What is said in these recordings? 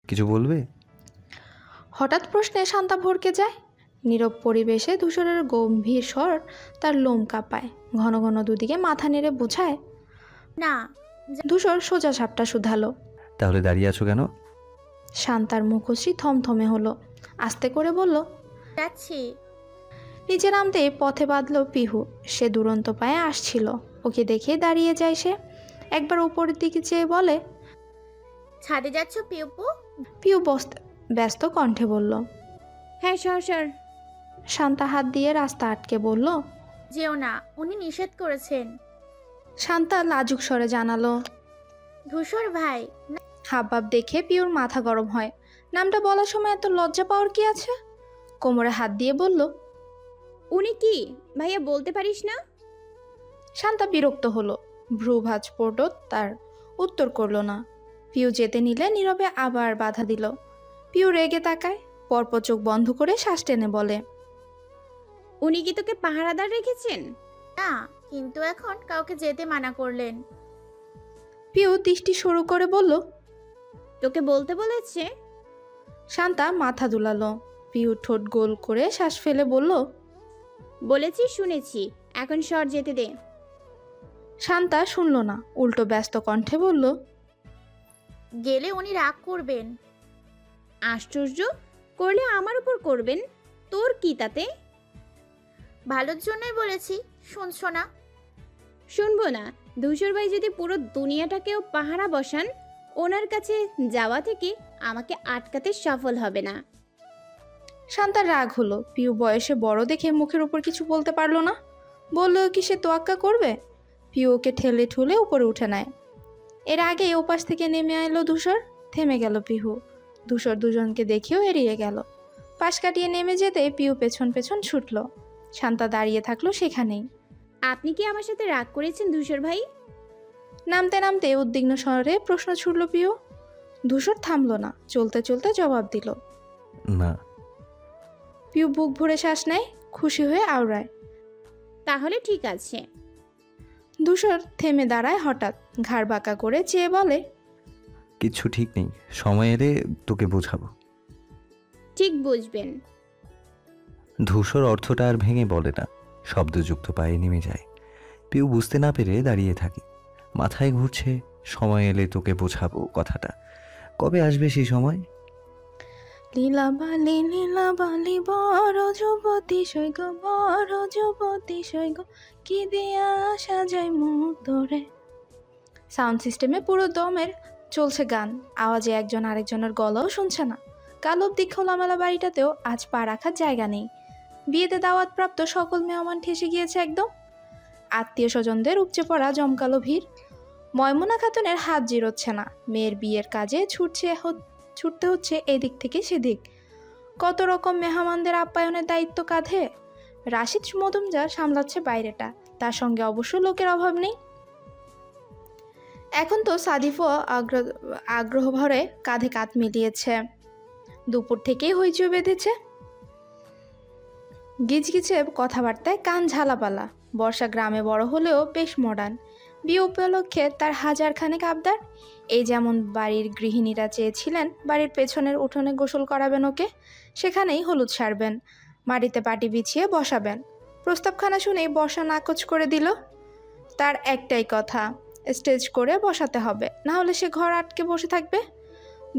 কিছু বলবে? হঠাৎ প্রশ্নে শান্তা ভড়কে যায়। নীরব পরিবেশে ধূসরের গম্ভীর স্বর তার লোম কাঁপায়। ঘন ঘন দুদিকে মাথা নেড়ে বোঝায়। না। ধূসর সোজা সাপটা শুধালো। তাহলে দাঁড়িয়ে আছো কেন? শান্তার মুখশ্রী থমথমে হলো। আস্তে করে বলল, যাচ্ছি। নিচে নামতে পথে বাঁধল পিহু। সে দুরন্ত পায়ে আসছিল। ওকে দেখে দাঁড়িয়ে যায় সে। একবার উপরের দিকে চেয়ে বলে, ছাদে যাচ্ছ পিউপু? পিহু ব্যস্ত কণ্ঠে বলল, হ্যাঁ সর সর। শান্তা হাত দিয়ে রাস্তা আটকে বলল, যেও না, উনি নিষেধ করেছেন। শান্তা লাজুক স্বরে জানালো। ধূসর ভাই। হাবভাব দেখে পিউর মাথা গরম হয়। নামটা বলার সময় এত লজ্জা পাওয়ার কি আছে? কোমরে হাত দিয়ে বলল, উনি কি ভাইয়া বলতে পারিস না? শান্তা বিরক্ত হলো। ভ্রু ভাঁজ পড়ল তার। উত্তর করল না। পিউ যেতে নিলে নীরবে আবার বাধা দিল। পিউ রেগে তাকায়। পরপর চোখ বন্ধ করে শ্বাস টেনে বলে, উনি কি তোকে পাহারাদার রেখেছেন? না, কিন্তু এখন কাউকে যেতে মানা করলেন। পিউ দৃষ্টি শুরু করে বলল, তোকে বলতে বলেছে? শান্তা মাথা দুলালো। পিউ ঠোঁট গোল করে শ্বাস ফেলে বলল, বলেছি শুনেছি, এখন সর যেতে দে। শান্তা শুনল না। উল্টো ব্যস্ত কণ্ঠে বলল, গেলে উনি রাগ করবেন। আশ্চর্য, করলে আমার উপর করবেন, তোর কি তাতে? ভালোর জন্যই বলেছি, শুনছো না? শুনবো না। ধূসর ভাই যদি পুরো দুনিয়াটাকেও পাহারা বসান, ওনার কাছে যাওয়া থেকে আমাকে আটকাতে সফল হবে না। শান্তার রাগ হলো। পিউ বয়সে বড় দেখে মুখের উপর কিছু বলতে পারলো না। বলল কি সে তোয়াক্কা করবে? পিউ ওকে ঠেলে ঠুলে উপরে উঠে নেয়। এর আগে ওপাশ থেকে নেমে এলো ধূসর। থেমে গেল পিহু। ধূসর দুজনকে দেখেও এড়িয়ে গেল। পাশ কাটিয়ে নেমে যেতে পিউ পেছন পেছন ছুটল। শান্তা দাঁড়িয়ে থাকলো সেখানেই। আপনি কি আমার সাথে রাগ করেছেন ধূসর ভাই? নামতে নামতে উদ্বিগ্ন স্বরে প্রশ্ন ছুড়ল পিউ। ধূসর থামল না। চলতে চলতে জবাব দিল, না। পিউ বুক ভরে শ্বাস নেয়। খুশি হয়ে আওড়ায়। তাহলে ঠিক আছে। ধূসর থেমে দাঁড়ায় হঠাৎ। ঘাড় বাঁকা করে চেয়ে বলে, কিচ্ছু ঠিক নেই, সময় এলে তোকে বোঝাবো। ঠিক বুঝবেন। ধূসর অর্থটা আর ভেঙে বলে না, শব্দযুক্ত পায়ে নেমে যায়। পিউ বুঝতে না পেরে দাঁড়িয়ে থাকে। মাথায় ঘুরছে, সময় এলে তোকে বোঝাবো কথাটা। কবে আসবে সেই সময়? লীলাবালি লীলাবালি বড় যুবতী সৈগ, বড় যুবতী সৈগ, কি দিয়া সাজাই মুখ ধরে। সাউন্ড সিস্টেমে পুরো দমের চলছে গান। আওয়াজে একজন আরেকজনের গলাও শুনছে না। কাল অব্দি খোলামেলা বাড়িটাতেও আজ পা রাখার জায়গা নেই। বিয়েতে দাওয়াতপ্রাপ্ত সকল মেহমান ঠেসে গিয়েছে একদম। আত্মীয় স্বজনদের উপচে পড়া জমকালো ভিড়। ময়মুনা খাতুনের হাত জিরোচ্ছে না। মেয়ের বিয়ের কাজে ছুটতে হচ্ছে এদিক থেকে সেদিক। কত রকম মেহমানদের আপ্যায়নের দায়িত্ব কাঁধে। রাশিদ মজুমদার সামলাচ্ছে বাইরেটা। তার সঙ্গে অবশ্য লোকের অভাব নেই। এখন তো সাদিফও আগ্রহ ভরে কাঁধে কাঁধ মিলিয়েছে। দুপুর থেকেই হইচই বেঁধেছে। গিজগিজে কথাবার্তায় কান ঝালাপালা। বর্ষা গ্রামে বড় হলেও বেশ মডার্ন। বিয়ে উপলক্ষে তার হাজারখানেক আবদার। এই যেমন বাড়ির গৃহিণীরা চেয়েছিলেন বাড়ির পেছনের উঠোনে গোসল করাবেন ওকে, সেখানেই হলুদ সারবেন, মাটিতে পাটি বিছিয়ে বসাবেন। প্রস্তাবখানা শুনেই বর্ষা নাকচ করে দিল। তার একটাই কথা, স্টেজ করে বসাতে হবে, না হলে সে ঘর আটকে বসে থাকবে।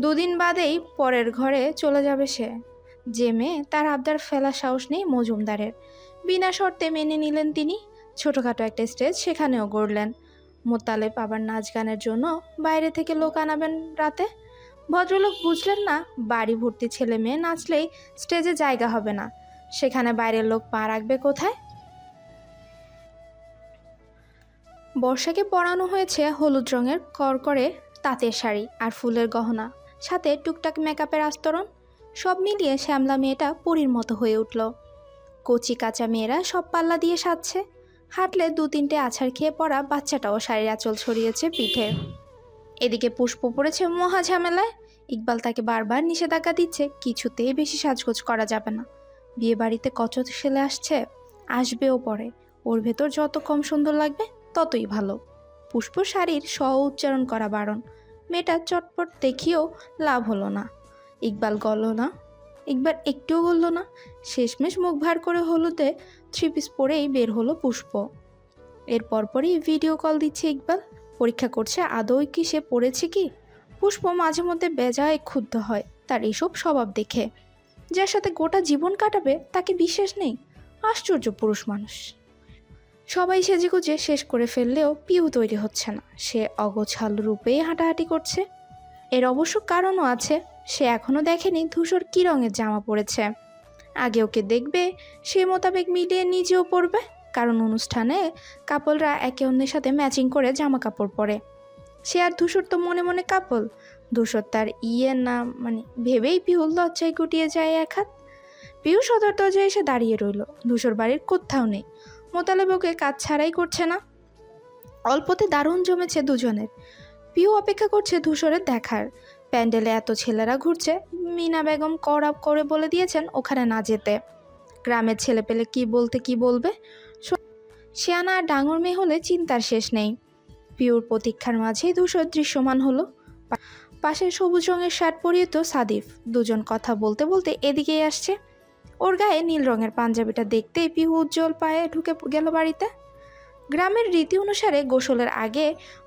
দুদিন বাদেই পরের ঘরে চলে যাবে সে। যে মেয়ে, তার আবদার ফেলার সাহস নেই মজুমদারের। বিনা শর্তে মেনে নিলেন তিনি। ছোটোখাটো একটা স্টেজ সেখানেও গড়লেন। মোতালেব আবার নাচ গানের জন্য বাইরে থেকে লোক আনাবেন রাতে। ভদ্রলোক বুঝলেন না, বাড়ি ভর্তি ছেলে মেয়ে নাচলেই স্টেজে জায়গা হবে না, সেখানে বাইরের লোক পা রাখবে কোথায়? বর্ষাকে পরানো হয়েছে হলুদ রঙের করকরে তাঁতের শাড়ি আর ফুলের গহনা, সাথে টুকটাক মেকআপের আস্তরণ। সব মিলিয়ে শ্যামলা মেয়েটা পরীর মতো হয়ে উঠল। কচি কাঁচা মেয়েরা সব পাল্লা দিয়ে সাজছে। হাঁটলে 2-3টে আছাড় খেয়ে পড়া বাচ্চাটাও শাড়ির আঁচল ছড়িয়েছে পিঠে। এদিকে পুষ্প পড়েছে মহা ঝামেলায়। ইকবাল তাকে বারবার নিষেধাজ্ঞা দিচ্ছে, কিছুতেই বেশি সাজগোজ করা যাবে না। বিয়ে বাড়িতে কত ছেলে আসবেও পরে। ওর ভেতর যত কম সুন্দর লাগবে ততই ভালো। পুষ্প শাড়ির স্ব উচ্চারণ করা বারণ। মেয়েটা চটপট দেখিয়েও লাভ হলো না। ইকবাল গল না, ইকবাল একটুও গলল না। শেষমেশ মুখ ভার করে হলুদে 3 পিস পরেই বের হলো পুষ্প। এর পরপরই ভিডিও কল দিচ্ছে ইকবাল, পরীক্ষা করছে আদৌ কি সে পড়েছে কি। পুষ্প মাঝে মধ্যে বেজায় ক্ষুব্ধ হয় তার এসব স্বভাব দেখে। যার সাথে গোটা জীবন কাটাবে তাকে বিশ্বাস নেই। আশ্চর্য পুরুষ মানুষ। সবাই সেজেগুজে শেষ করে ফেললেও পিউ তৈরি হচ্ছে না। সে অগোছাল রূপেই হাঁটাহাঁটি করছে। এর অবশ্য কারণও আছে। সে এখনও দেখেনি ধূসর কী রঙের জামা পরেছে। আগে ওকে দেখবে, সে মোতাবেক মিলিয়ে নিজেও পরবে। কারণ অনুষ্ঠানে কাপলরা একে অন্যের সাথে ম্যাচিং করে জামা কাপড় পরে। সে আর ধূসর তো মনে মনে কাপল। ধূসর তার না ভেবেই পিউ লজ্জায় গুটিয়ে যায় এক হাত। পিউ সদর দরজায় এসে দাঁড়িয়ে রইল। ধূসর বাড়ির কোথাও নেই। মোতালেব ওকে কাজ ছাড়াই করছে না। অল্পতে দারুণ জমেছে দুজনের। পিউ অপেক্ষা করছে ধূসরের দেখার। প্যান্ডেলে এত ছেলেরা ঘুরছে, মিনা বেগম কড়া করে বলে দিয়েছেন ওখানে না যেতে। গ্রামের ছেলে পেলে কি বলতে কি বলবে। শিয়ানা আর ডাঙর মেয়ে হলে চিন্তার শেষ নেই। পিউর প্রতীক্ষার মাঝেই ধূসর দৃশ্যমান হলো। পাশে সবুজ রঙের শার্ট পরিয়ে তো সাদিফ। দুজন কথা বলতে বলতে এদিকেই আসছে। ওর গায়ে নীল রঙের পাঞ্জাবিটা দেখতেই পিউ উজ্জ্বল পায়ে ঢুকে গেল বাড়িতে। গ্রামের রীতি অনুসারে গোসলের আগে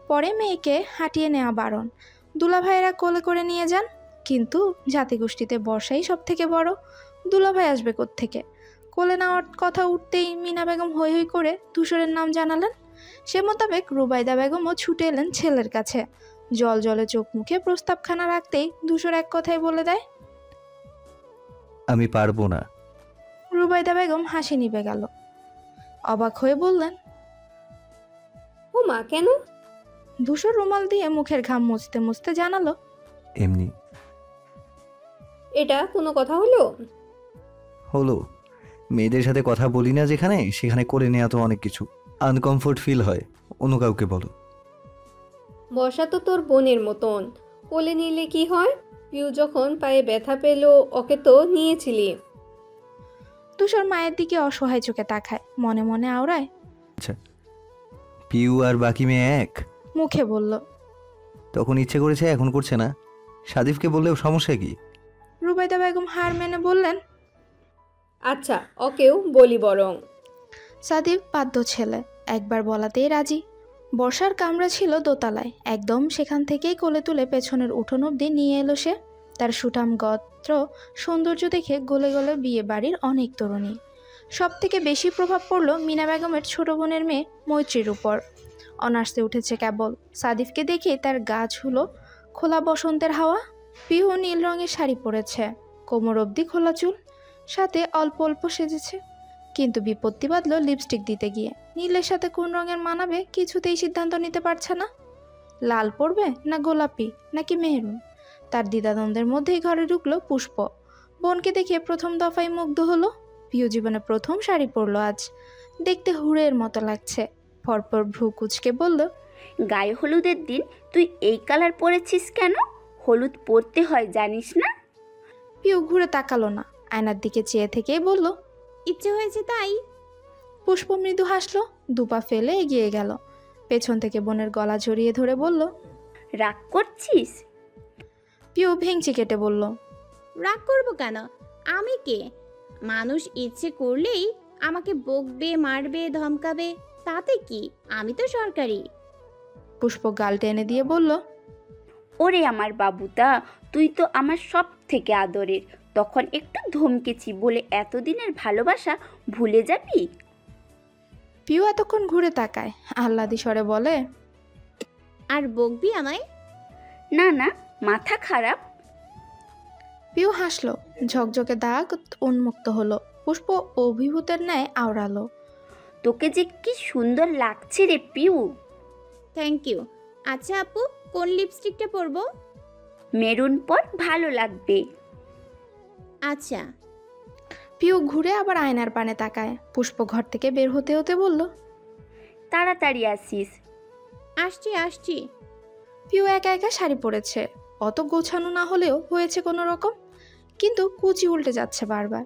পরে মেয়েকে হাঁটিয়ে নেওয়া বারণ। দুলাভাইয়েরা কোলে করে নিয়ে যান। কিন্তু জাতিগোষ্ঠীতে বর্ষাই সব থেকে বড়। দুলাভাই আসবে কোত্থেকে? কোলে নেওয়ার কথা উঠতেই মিনা বেগম হৈ হৈ করে ধূসরের নাম জানালেন। সে মোতাবেক রুবাইদা বেগমও ছুটে এলেন ছেলের কাছে। জল জলে চোখ মুখে প্রস্তাবখানা রাখতেই ধূসর এক কথাই বলে দেয়, আমি পারবো না। রুবাইদা বেগম হাসি নিভে গেল। অবাক হয়ে বললেন, ও মা, কেন? ধূসর রুমাল দিয়ে মুখের ঘাম মুছতে মুছতে জানালো, এমনি। এটা কোনো কথা হলো? হলো। মেয়েদের সাথে কথা বলি না যেখানে, সেখানে করে নেওয়া তো অনেক কিছু। আনকমফোর্ট ফিল হয়। অন্য কাউকে বলো। বর্ষা তো তোর বোনের মতন, কোলে নিলে কি হয়? পিউ যখন পায়ে ব্যথা পেল ওকে তো নিয়েছিলি। ধূসর মায়ের দিকে অসহায় চোখে তাকায়, মনে মনে আওড়ায়, আচ্ছা, পিউ আর বাকি মেয়ে এক? মুখে বলল। তখন ইচ্ছে করেছে, এখন করছে না। সাদিফকে বললেও সমস্যা কি? রুবাইদা বেগম হার মেনে বললেন, আচ্ছা, ওকেও বলি বরং। সাদিফ বাধ্য ছেলে, একবার বলাতেই রাজি। বর্ষার কামরা ছিল দোতলায়। একদম সেখান থেকেই কোলে তুলে পেছনের উঠোন অবধি নিয়ে এলো সে। তার সুঠাম গত্র সৌন্দর্য দেখে গলে গলে বিয়ে বাড়ির অনেক তরুণী। সব থেকে বেশি প্রভাব পড়ল মিনা বেগমের ছোট বোনের মেয়ে মৈত্রীর উপর। অনার্সে উঠেছে কেবল। সাদিফকে দেখে তার গা ছুলো খোলা বসন্তের হাওয়া। পিহু নীল রঙের শাড়ি পরেছে, কোমর অবধি খোলা চুল, সাথে অল্প অল্প সেজেছে। কিন্তু বিপত্তি বাঁধল লিপস্টিক দিতে গিয়ে। নীলের সাথে কোন রঙের মানাবে কিছুতেই সিদ্ধান্ত নিতে পারছে না। লাল পরবে না গোলাপি নাকি মেহরুন, তার দ্বিধাদ্বন্দ্বের মধ্যেই ঘরে ঢুকলো পুষ্প। বোনকে দেখে প্রথম দফায় মুগ্ধ হলো। প্রিয় জীবনে প্রথম শাড়ি পরলো আজ। দেখতে হুড়ের মতো লাগছে। পরপর ভ্রু কুচকে বলল, গায়ে হলুদের দিন তুই এই কালার পরেছিস কেন? হলুদ পরতে হয় জানিস না? পিউ ঘুরে তাকালো না, আয়নার দিকে চেয়ে থেকেই বলল, ইচ্ছে হয়েছে তাই। পুষ্প মৃদু হাসলো, দুপা ফেলে এগিয়ে গেল। পেছন থেকে বোনের গলা জড়িয়ে ধরে বলল, রাগ করছিস? পিউ ভেঙচি কেটে বলল, রাগ করবো কেন? আমি কে? মানুষ ইচ্ছে করলেই আমাকে বকবে, মারবে, ধমকাবে, তাতে কি? আমি তো সরকারি। পুষ্প গাল টেনে দিয়ে বলল, ওরে আমার বাবুটা, তুই তো আমার সব থেকে আদরের। তখন একটু ধমকেছি বলে এতদিনের ভালোবাসা ভুলে যাবি? পিউ এতক্ষণ ঘুরে তাকায়, আহ্লাদি স্বরে বলে, আর বকবি আমায়? না না, মাথা খারাপ। পিউ হাসলো, ঝকঝকে দাগ উন্মুক্ত হলো। পুষ্প অভিভূতের ন্যায় আওড়ালো, তোকে যে কি সুন্দর লাগছে রে পিউ। Thank you. আচ্ছা আপু, কোন লিপস্টিকটা পরবো? মেরুন পর, ভালো লাগবে। আচ্ছা। পিউ ঘুরে আবার আয়নার পানে তাকায়। পুষ্প ঘর থেকে বের হতে হতে বলল, তাড়াতাড়ি আসিস। আসছি আসছি। পিউ একা একা শাড়ি পরেছে। অত গোছানো না হলেও হয়েছে কোনো রকম, কিন্তু কুচি উল্টে যাচ্ছে বারবার।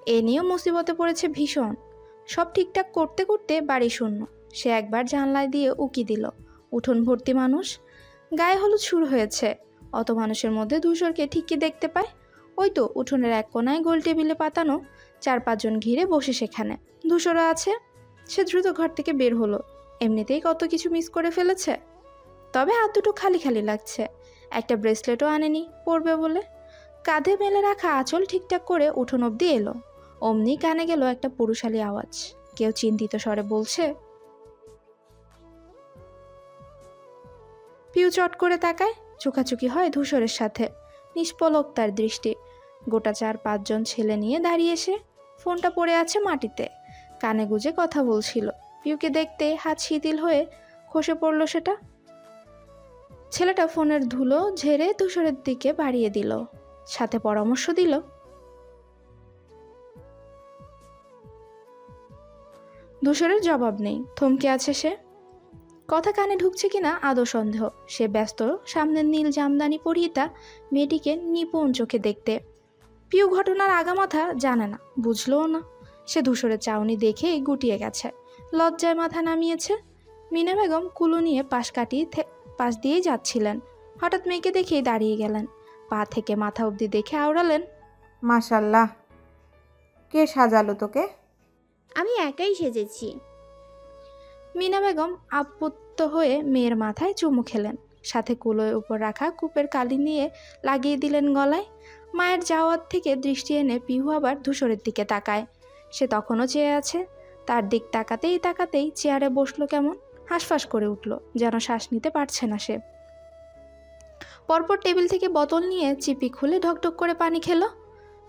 এ নিয়েও মুসিবতে পড়েছে ভীষণ। সব ঠিকঠাক করতে করতে বাড়ি শূন্য। সে একবার জানলায় দিয়ে উকি দিল। উঠোন ভর্তি মানুষ। গায়ে হলুদ শুরু হয়েছে। অত মানুষের মধ্যে ধূসরকে ঠিকই দেখতে পায়। ওই তো উঠোনের এক কোনায় গোল টেবিলে পাতানো 4-5 জন ঘিরে বসে সেখানে। ধূসরও আছে। সে দ্রুত ঘর থেকে বের হলো। এমনিতেই কত কিছু মিস করে ফেলেছে। তবে হাত দুটো খালি খালি লাগছে। একটা ব্রেসলেটও আনেনি পরবে বলে। কাঁধে মেলে রাখা আঁচল ঠিকঠাক করে উঠোন অবধি এলো। অমনি কানে গেল একটা পুরুষালী আওয়াজ। কেউ চিন্তিত স্বরে বলছে। পিউ চট করে তাকায়। চোখাচুকি হয় ধূসরের সাথে। নিষ্পলক তার দৃষ্টি। গোটা 4-5 জন ছেলে নিয়ে দাঁড়িয়ে এসে ফোনটা পড়ে আছে মাটিতে। কানে গুজে কথা বলছিল। পিউকে দেখতে হাত শিথিল হয়ে খসে পড়ল সেটা। ছেলেটা ফোনের ধুলো ঝেড়ে ধূসরের দিকে বাড়িয়ে দিল, সাথে পরামর্শ দিল। ধূসরের জবাব নেই, থমকে আছে সে। কথা কানে ঢুকছে কিনা আদৌ সন্দেহ। সে ব্যস্ত সামনের নীল জামদানি পরিহিতা মেয়েটিকে নিপুণ চোখে দেখতে। পিউ ঘটনার আগামাথা জানে না, বুঝলও না। সে ধূসরের চাউনি দেখে গুটিয়ে গেছে, লজ্জায় মাথা নামিয়েছে। মিনা বেগম কুলো নিয়ে পাশ দিয়েই যাচ্ছিলেন। হঠাৎ মেয়েকে দেখেই দাঁড়িয়ে গেলেন। পা থেকে মাথা অবধি দেখে আওড়ালেন, মাশাল্লাহ, কে সাজালো তোকে? আমি একাই সেজেছি। মিনা বেগম আপ্লুত হয়ে মেয়ের মাথায় চুমু খেলেন, সাথে কুলোর উপর রাখা কূপের কালি নিয়ে লাগিয়ে দিলেন গলায়। মায়ের যাওয়ার থেকে দৃষ্টি এনে পিহু আবার ধূসরের দিকে তাকায়। সে তখনও চেয়ে আছে। তার দিক তাকাতেই চেয়ারে বসলো কেমন, হাঁসফাঁস করে উঠল, যেন শ্বাস নিতে পারছে না সে। পরপর টেবিল থেকে বোতল নিয়ে চিপি খুলে ঢকঢক করে পানি খেলো।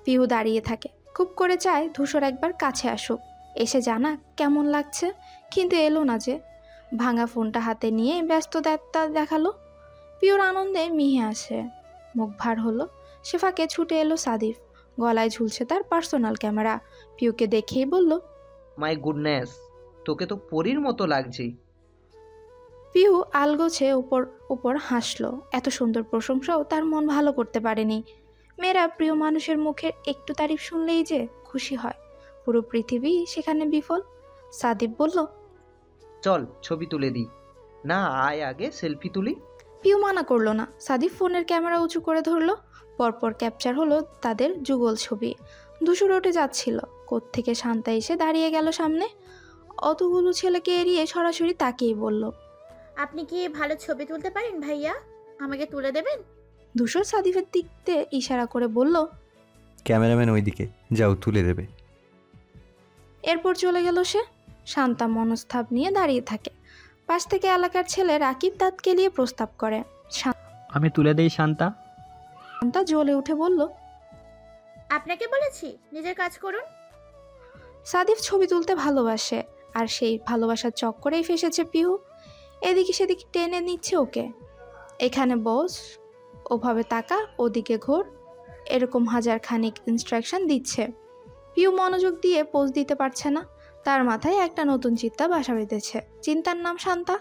পিহু দাঁড়িয়ে থাকে, খুব করে চায় ধূসর একবার কাছে আসুক, এসে জানা কেমন লাগছে। কিন্তু এলো না যে। ভাঙা ফোনটা হাতে নিয়ে ব্যস্ত দেখালো। পিওর আনন্দে মিহে আসে, মুখ ভার হলো। সে ফাঁকে ছুটে এলো সাদিফ। গলায় ঝুলছে তার পার্সোনাল ক্যামেরা। পিউকে দেখেই বলল, মাই গুডনেস, তোকে তো পরীর মতো লাগছে। পিউ আলগোছে উপর হাসলো। এত সুন্দর প্রশংসাও তার মন ভালো করতে পারেনি। মেয়েরা প্রিয় মানুষের মুখের একটু তারিফ শুনলেই যে খুশি হয়, পুরো পৃথিবী সেখানে বিফল। সাদিফ বলল, চল ছবি তুলে দিই। না, আয় আগে সেলফি তুলি। পিউ মানা করলো না। সাদিফ ফোনের ক্যামেরা উঁচু করে ধরলো। পরপর ক্যাপচার হলো তাদের যুগল ছবি। ধূসর উঠে যাচ্ছিল। কোত্থেকে শান্তা এসে দাঁড়িয়ে গেল সামনে। অতগুলো ছেলেকে এড়িয়ে সরাসরি তাকিয়ে বলল, আপনি কি ভালো ছবি তুলতে পারেন ভাইয়া? আমাকে তুলে দেবেন? ধূসর সাদিফের দিকতে ইশারা করে বলল, ক্যামেরাম্যান ওইদিকে, যাও তুলে দেবে। এরপর চলে গেল সে। শান্তা মনস্তাপ নিয়ে দাঁড়িয়ে থাকে। পাশ থেকে এলাকার ছেলে রাকিব দাঁত কেলিয়ে প্রস্তাব করে। আমি তুলে দেই শান্তা। শান্তা জ্বলে উঠে বলল, আপনাকে বলেছি নিজের কাজ করুন। সাদিফ ছবি তুলতে ভালোবাসে, আর সেই ভালোবাসার চক্করেই ফেসেছে পিহু। এদিকে সেদিকে টেনে নিচ্ছে ওকে। এখানে বস, ওভাবে তাকা, ওদিকে ঘোর, এরকম হাজার খানিক ইনস্ট্রাকশন দিচ্ছে। পিউ মনোযোগ দিয়ে পোজ দিতে পারছে না। তার মাথায় একটা নতুন চিন্তা বাসা বেঁধেছে। চিন্তার নাম শান্তা।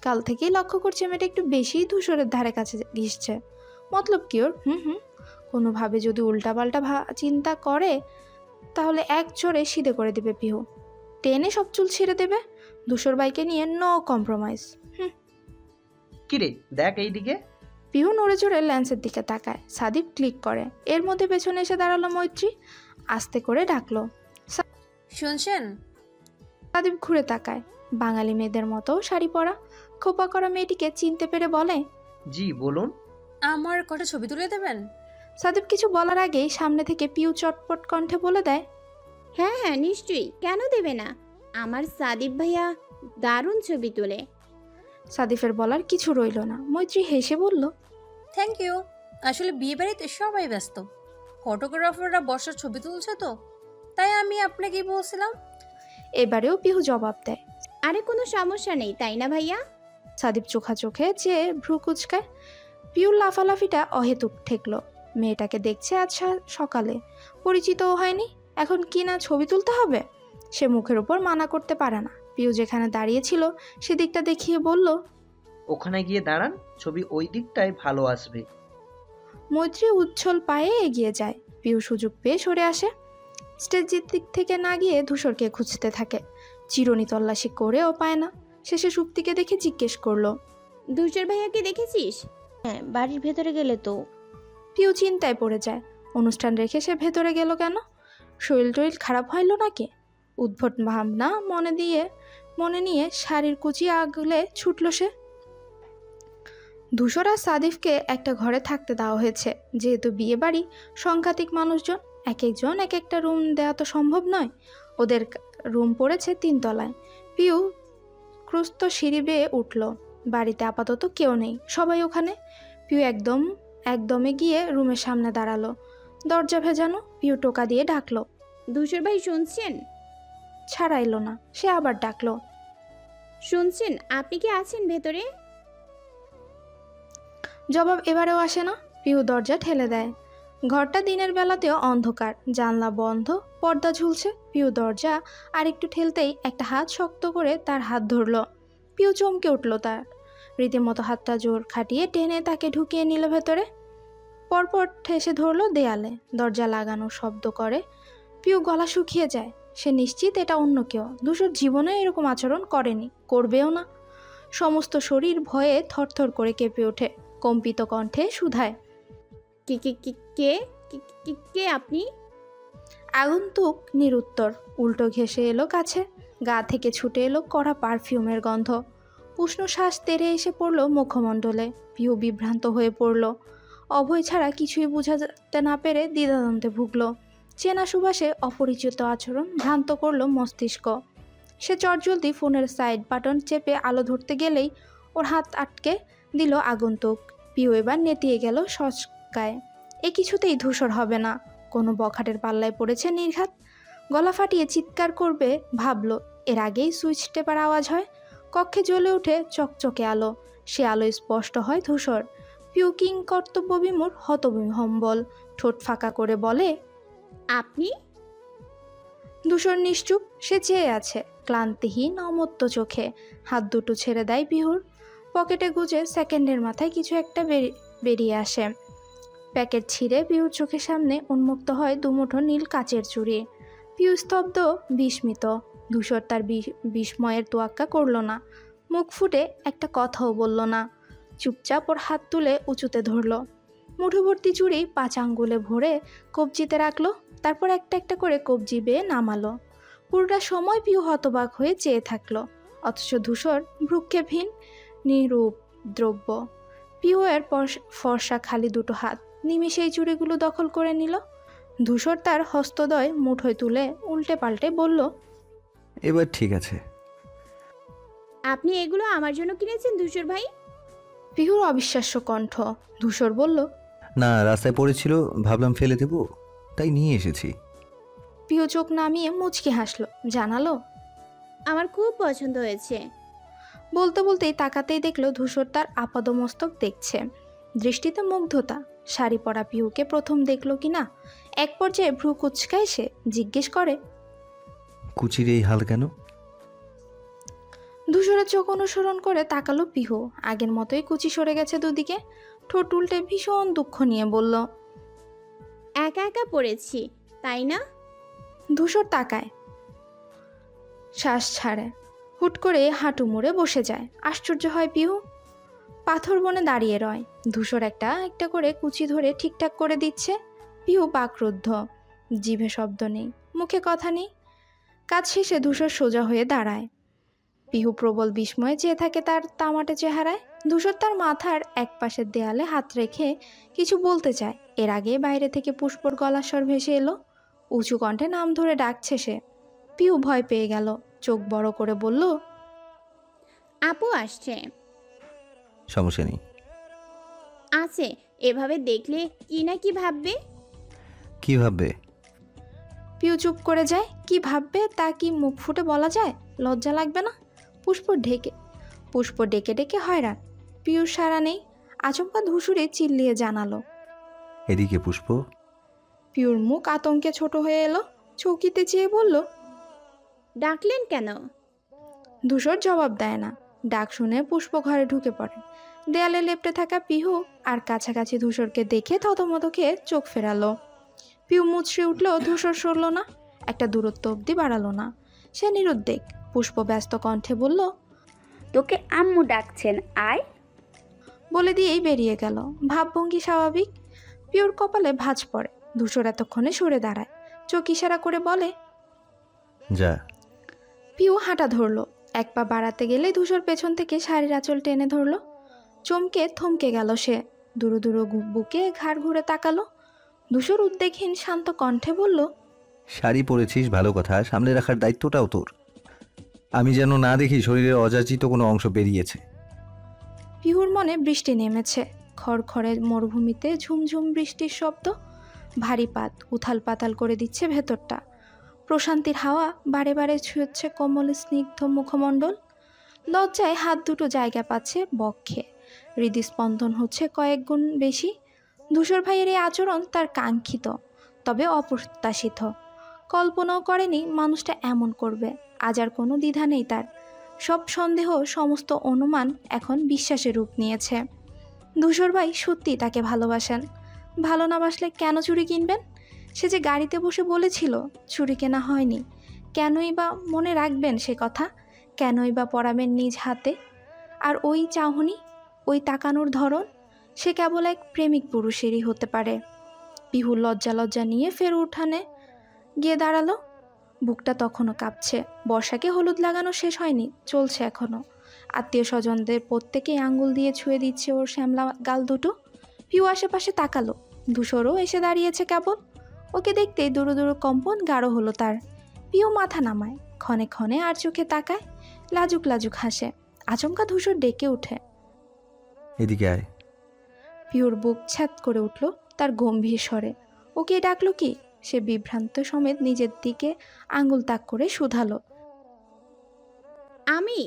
কাল থেকেই লক্ষ্য করছে মেয়েটা একটু বেশিই ধূসরের ধারে কাছে ঘিসছে। মতলব কি ওর? কোনোভাবে যদি উল্টাপাল্টা চিন্তা করে তাহলে এক চড়ে সিধে করে দেবে পিহু। টেনে সব চুল ছিঁড়ে দেবে। ধূসর বাইকে নিয়ে নো কম্প্রোমাইজ। কিরে দেখ এইদিকে। পিহু নড়ে চড়ে ল্যান্সের দিকে তাকায়। সাদিপ ক্লিক করে। এর মধ্যে পেছনে এসে দাঁড়ালো মৈত্রী। আস্তে করে ডাকলো, শুনছেন? সাদিপ ঘুরে তাকায়। বাঙালি মেয়েদের মতো শাড়ি পরা, খোপা করা মেয়েটিকে চিনতে পেরে বলে, জি বলুন। আমার কটা ছবি তুলে দেবেন? সাদিপ কিছু বলার আগেই সামনে থেকে পিউ চটপট কণ্ঠে বলে দেয়, হ্যাঁ হ্যাঁ নিশ্চয়ই, কেন দেবে না? আমার সাদিপ ভাইয়া দারুণ ছবি তোলে। সাদিফের বলার কিছু রইল না। মৈত্রী হেসে বলল, থ্যাংক ইউ। আসলে বিয়ে বাড়িতে সবাই ব্যস্ত, ফটোগ্রাফাররা বসার ছবি তুলছে তো, তাই আমি আপনাকেই বলছিলাম। এবারেও পিহু জবাব দেয়, আরে কোনো সমস্যা নেই, তাই না ভাইয়া? সাদিপ চোখা চোখে চেয়ে ভ্রু কুচকায়। পিউর লাফালাফিটা অহেতুক ঠেকল। মেয়েটাকে দেখছে আজ সকালে, পরিচিতও হয়নি, এখন কি না ছবি তুলতে হবে? সে মুখের উপর মানা করতে পারে না। পিউ যেখানে দাঁড়িয়েছিল সেদিকটা দেখিয়ে বলল, ওখানে গিয়ে দাঁড়ান, ছবি ওই দিকটায় ভালো আসবে। মৈত্রী উচ্ছল পায়ে এগিয়ে যায়। পিউ সুযোগ পেয়ে সরে আসে। স্টেজের দিক থেকে না গিয়ে ধূসরকে খুঁজতে থাকে। চিরুনি তল্লাশি করেও পায় না। শেষে সুপ্তিকে দেখে জিজ্ঞেস করলো, ধূসর ভাইয়াকে দেখেছিস? হ্যাঁ, বাড়ির ভেতরে গেলে তো। পিউ চিন্তায় পড়ে যায়। অনুষ্ঠান রেখে সে ভেতরে গেল কেন? শরীর টরিল খারাপ হইল নাকি? উদ্ভট ভাবনা মনে নিয়ে শাড়ির কুচি আগলে ছুটল সে। ধূসর আর সাদিফকে একটা ঘরে থাকতে দেওয়া হয়েছে। যেহেতু বিয়ে বাড়ি, সংঘাতিক মানুষজন, এক একজন এক একটা রুম দেওয়া তো সম্ভব নয়। ওদের রুম পড়েছে 3 তলায়। পিউ ক্রুস্ত সিঁড়ি বেয়ে উঠল। বাড়িতে আপাতত কেউ নেই, সবাই ওখানে। পিউ একদমে গিয়ে রুমের সামনে দাঁড়ালো। দরজা ভেজানো। পিউ টোকা দিয়ে ডাকলো। ধূসর ভাই শুনছেন? ছাড়াইলো না। সে আবার ডাকলো। শুনছেন? আপনি কি আছেন ভেতরে? জবাব এবারেও আসে না। পিউ দরজা ঠেলে দেয়। ঘরটা দিনের বেলাতেও অন্ধকার, জানলা বন্ধ, পর্দা ঝুলছে। পিউ দরজা আর একটু ঠেলতেই একটা হাত শক্ত করে তার হাত ধরল। পিউ চমকে উঠল। তার রীতিমতো হাতটা জোর খাটিয়ে টেনে তাকে ঢুকিয়ে নিল ভেতরে। পরপর ঠেসে ধরল দেয়ালে। দরজা লাগানোর শব্দ করে। পিউ গলা শুকিয়ে যায়। সে নিশ্চিত এটা অন্য কেউ। ধূসর জীবনে এরকম আচরণ করেনি, করবেও না। সমস্ত শরীর ভয়ে থরথর করে কেঁপে ওঠে। কম্পিত কণ্ঠে শুধায়, কে কে কে কে কে কে আপনি? আগন্তুক নিরুত্তর। উল্টো ঘেঁষে এলো কাছে। গা থেকে ছুটে এলো কড়া পারফিউমের গন্ধ। উষ্ণ শ্বাস তেড়ে এসে পড়ল মুখমণ্ডলে। পিউ বিভ্রান্ত হয়ে পড়ল। অভয় ছাড়া কিছুই বুঝাতে না পেরে দ্বিধাদ্বন্দ্বে ভুগল। চেনা সুবাসে অপরিচিত আচরণ ভ্রান্ত করল মস্তিষ্ক। সে চটজলদি ফোনের সাইড বাটন চেপে আলো ধরতে গেলেই ওর হাত আটকে দিল আগন্তুক। পিউ এবার নেতিয়ে গেল সচকায়। এ কিছুতেই ধূসর হবে না। কোনো বখাটের পাল্লায় পড়েছে নির্ঘাত। গলা ফাটিয়ে চিৎকার করবে ভাবল। এর আগেই সুইচ টেপার আওয়াজ হয়। কক্ষে জ্বলে ওঠে চকচকে আলো। সে আলো স্পষ্ট হয় ধূসর। পিউ কিং কর্তব্য বিমূঢ় হতবিহম্বল ঠোঁট ফাঁকা করে বলে, আপনি? ধূসর নিশ্চুপ। সে চেয়ে আছে ক্লান্তিহীন অমত্ত চোখে। হাত দুটো ছেড়ে দেয় পিহুর। পকেটে গুজে সেকেন্ডের মাথায় কিছু একটা বেরিয়ে আসে। প্যাকেট ছিঁড়ে পিউর চোখের সামনে উন্মুক্ত হয় দুমুঠো নীল কাচের চুড়ি। পিউ স্তব্ধ, বিস্মিত। ধূসর তার বিস্ময়ের তোয়াক্কা করল না। মুখ ফুটে একটা কথাও বলল না। চুপচাপ ওর হাত তুলে উঁচুতে ধরল। মুঠোভর্তি চুড়ি 5 আঙ্গুলে ভরে কবজিতে রাখলো। তারপর একটা একটা করে কবজি বেয়ে নামালো। পুরোটা সময় পিউ হতবাক হয়ে চেয়ে থাকলো। অথচ ধূসর ভ্রুক্ষেপহীন, নিরূপ দ্রব্য। পিউ এর ফর্সা খালি দুটো হাত নিমিষেই চুড়িগুলো দখল করে নিল। ধূসর তার হস্তদ্বয় মুঠোয় তুলে উল্টে পাল্টে বলল, এবার ঠিক আছে। আপনি এগুলো আমার জন্য কিনেছেন ধূসর ভাই? পিহুর অবিশ্বাস্য কণ্ঠ। ধূসর বলল, না, রাস্তায় পড়েছিল, ভাবলাম ফেলে দেবো, তাই নিয়ে এসেছি। পিহু চোখ নামিয়ে মুচকি হাসলো। জানালো, আমার খুব পছন্দ হয়েছে। বলতে বলতেই তাকাতেই দেখলো ধূসর তার আপাদমস্তক দেখছে। দৃষ্টিতে মুগ্ধতা। শাড়ি পরা পিহুকে প্রথম দেখলো কি না। এক পর্যায়ে ভ্রু কুচকায় সে জিজ্ঞেস করে, কুচির এই হাল কেন? ধূসরের চোখ অনুসরণ করে তাকালো পিহু। আগের মতোই কুচি সরে গেছে দুদিকে। ঠোঁট উল্টে ভীষণ দুঃখ নিয়ে বলল, একা একা পড়েছি, তাই না? ধূসর তাকায়, শ্বাস ছাড়ে। হুট করে হাঁটু মুড়ে বসে যায়। আশ্চর্য হয় পিহু। পাথর বনে দাঁড়িয়ে রয়। ধূসর একটা একটা করে কুচি ধরে ঠিকঠাক করে দিচ্ছে। পিহু বাকরুদ্ধ। জিভে শব্দ নেই, মুখে কথা নেই। কাজ শেষে ধূসর সোজা হয়ে দাঁড়ায়। পিহু প্রবল বিস্ময়ে চেয়ে থাকে তার তামাটে চেহারায়। ধূসর তার মাথার এক পাশের দেয়ালে হাত রেখে কিছু বলতে চায়। এর আগে বাইরে থেকে পুষ্পর গলার স্বর ভেসে এলো। উঁচু কণ্ঠে নাম ধরে ডাকছে সে। পিহু ভয় পেয়ে গেল। চোখ বড় করে বলল, আপু আসছে। সমস্যা নেই। আছে, এভাবে দেখলে কি না কি ভাববে। কি ভাববে? পিহু চুপ করে যায়। কি ভাববে তা কি মুখ ফুটে বলা যায়? লজ্জা লাগবে না? পুষ্প ডেকে ডেকে হয়রান। পিহুর সাড়া নেই। আচমকা ধূসরে চিল্লিয়ে জানালো, এদিকে পুষ্প। পিহুর মুখ আতঙ্কে ছোট হয়ে এলো। চৌকিতে চেয়ে বলল, ডাকলেন কেন? ধূসর জবাব দেয় না। ডাক শুনে পুষ্প ঘরে ঢুকে পড়ে। দেয়ালে লেপটে থাকা পিহু আর কাছাকাছি ধূসরকে দেখে থতমত খেয়ে চোখ ফেরালো। পিহু মুচড়ে উঠলেও ধূসর সরল না। একটা দূরত্ব অবধি বাড়ালো না। সে নিরুদ্বেগ। পুষ্প ব্যস্ত কণ্ঠে বলল, তোকে আম্মু ডাকছেন, আয়। বলে দিয়েই বেরিয়ে গেল। ভাবভঙ্গি স্বাভাবিক। পিহুর কপালে ভাঁজ পড়ে। ধূসর এতক্ষণে সরে দাঁড়ায়, চোখ ইশারা করে বলে, যা। পিউ হাঁটা ধরল। এক পা বাড়াতে গেলে ধূসর পেছন থেকে শাড়ির আঁচল টেনে ধরল। চমকে থমকে গেল সে, দুরু দুরু বুকে ঘাড় ঘুরে তাকালো। ধূসর উদ্বেগহীন শান্ত কণ্ঠে বলল, শাড়ি পরেছিস ভালো কথা, সামনে রাখার দায়িত্বটাও তোর। আমি যেন না দেখি শরীরের অযাচিত কোনো অংশ বেরিয়েছে। পিহুর মনে বৃষ্টি নেমেছে। খড়খড়ে মরুভূমিতে ঝুমঝুম বৃষ্টির শব্দ ভারী পাত উথাল পাতাল করে দিচ্ছে ভেতরটা। প্রশান্তির হাওয়া বারে বারে ছুঁচ্ছে কোমল স্নিগ্ধ মুখমণ্ডল। লজ্জায় হাত দুটো জায়গা পাচ্ছে বক্ষে, হৃদস্পন্দন হচ্ছে কয়েক গুণ বেশি। ধূসর ভাইয়ের এই আচরণ তার কাঙ্ক্ষিত, তবে অপ্রত্যাশিত। কল্পনাও করেনি মানুষটা এমন করবে। আজ আর কোনো দ্বিধা নেই তার। সব সন্দেহ, সমস্ত অনুমান এখন বিশ্বাসে রূপ নিয়েছে। ধূসর ভাই সত্যি তাকে ভালোবাসেন। ভালো না বাসলে কেন চুড়ি কিনবেন? সে যে গাড়িতে বসে বলেছিল চুড়ি কেনা হয়নি। কেনই বা মনে রাখবেন সে কথা? কেনই বা পরাবেন নিজ হাতে? আর ওই চাহনি, ওই তাকানোর ধরন, সে কেবল এক প্রেমিক পুরুষেরই হতে পারে। পিহু লজ্জা লজ্জা নিয়ে ফের উঠানে গিয়ে দাঁড়ালো। বুকটা তখনও কাঁপছে। বর্ষাকে হলুদ লাগানো শেষ হয়নি, চলছে এখনও। আত্মীয় স্বজনদের প্রত্যেকেই আঙ্গুল দিয়ে ছুঁয়ে দিচ্ছে ওর শ্যামলা গাল দুটো। পিউ আশেপাশে তাকালো। ধূসরও এসে দাঁড়িয়েছে কেবল। ওকে দেখতেই দুরু দুরু কম্পন গাঢ় হলো তার। পিউ মাথা নামায়, ক্ষণে ক্ষণে আর চোখে তাকায়, লাজুক লাজুক হাসে। আচমকা ধূসর ডেকে উঠে, এদিকে আয়। পিউর বুক ছ্যাদ করে উঠল তার গম্ভীর স্বরে। ওকে ডাকলো কি? সে বিভ্রান্ত সমেত নিজের দিকে আঙ্গুল তাক করে শুধালো, আমি?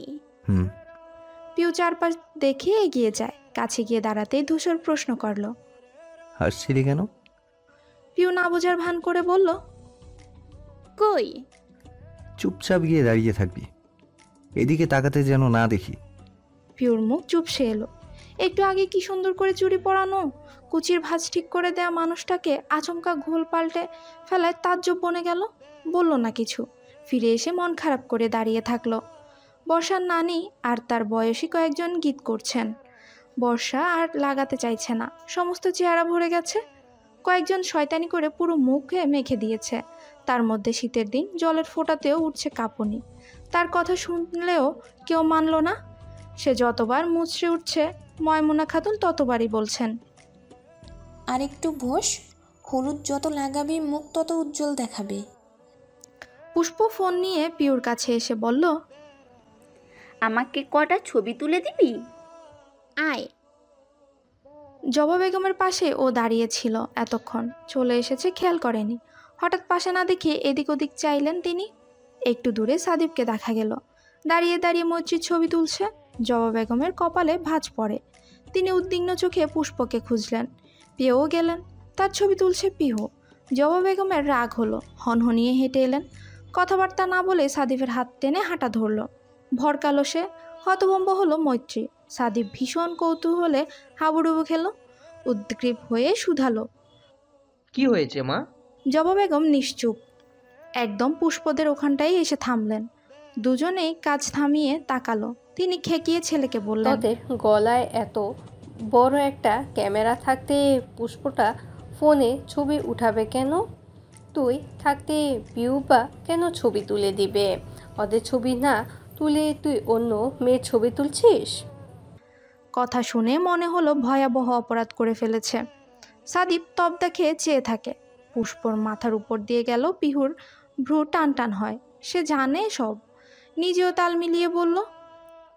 পিউ চারপাশ দেখে এগিয়ে যায়। কাছে গিয়ে দাঁড়াতেই ধূসর প্রশ্ন করলো, হাসছিলি কেন? পিউ না বোঝার ভান করে বলল, কই? চুপচাপ গিয়ে দাঁড়িয়ে থাকবি, এদিকে তাকাতে যেন না দেখি। পিউর মুখ চুপসে এলো। একটু আগে কি সুন্দর করে চুড়ি পরানো, কুচির ভাঁজ ঠিক করে দেয়া মানুষটাকে আচমকা ঘোল পাল্টে ফেলায় তাজ্জব বনে গেল। বলল না কিছু, ফিরে এসে মন খারাপ করে দাঁড়িয়ে থাকলো। বর্ষার নানি আর তার বয়সী কয়েকজন গীত করছেন। বর্ষা আর লাগাতে চাইছে না, সমস্ত চেহারা ভরে গেছে। কয়েকজন শয়তানি করে পুরো মুখে মেখে দিয়েছে। তার মধ্যে শীতের দিন জলের ফোঁটাতেও উঠছে কাঁপুনি। তার কথা শুনলেও কেউ মানল না। সে যতবার মুচড়ে উঠছে, ময়মুনা খাতুন ততবারই বলছেন, আর একটু বস, হলুদ যত লাগাবি মুখ তত উজ্জ্বল দেখাবে। পুষ্প ফোন নিয়ে পিউর কাছে এসে বলল, আমাকে কটা ছবি তুলে দিবি? আয়। জবা বেগমের পাশে ও দাঁড়িয়েছিল এতক্ষণ, চলে এসেছে খেয়াল করেনি। হঠাৎ পাশে না দেখে এদিক ওদিক চাইলেন তিনি। একটু দূরে সাদিবকে দেখা গেল, দাঁড়িয়ে দাঁড়িয়ে মৈত্রীর ছবি তুলছে। জবা বেগমের কপালে ভাঁজ পড়ে। তিনি উদ্বিগ্ন চোখে পুষ্পকে খুঁজলেন। পেয়েও গেলেন, তার ছবি তুলছে পিহু। জবা বেগমের রাগ হলো, হনহনিয়ে হেঁটে এলেন। কথাবার্তা না বলে সাদিবের হাত টেনে হাঁটা ধরল। ভরকালো সে, হতভম্ব হলো মৈত্রী। সাদিব ভীষণ কৌতূহলে হাবুডুবু খেল, উদ্গ্রীব হয়ে শুধালো, কি হয়েছে মা? জবা বেগম নিশ্চুপ, একদম পুষ্পদের ওখানটাই এসে থামলেন। দুজনেই কাজ থামিয়ে তাকালো। তিনি খেকিয়ে ছেলেকে বললেন, তোদের গলায় এত বড় একটা ক্যামেরা থাকতে পুষ্পটা ফোনে ছবি উঠাবে কেন? তুই থাকতে পিউবা কেন ছবি তুলে দিবে? ওদের ছবি না তুলে তুই অন্য মেয়ের ছবি তুলছিস? কথা শুনে মনে হলো ভয়াবহ অপরাধ করে ফেলেছে। সাদিব তবদা খেয়ে চেয়ে থাকে। পুষ্পর মাথার উপর দিয়ে গেল পিহুর ভ্রু টান টান হয়। সে জানে সব, নিজেও তাল মিলিয়ে বলল,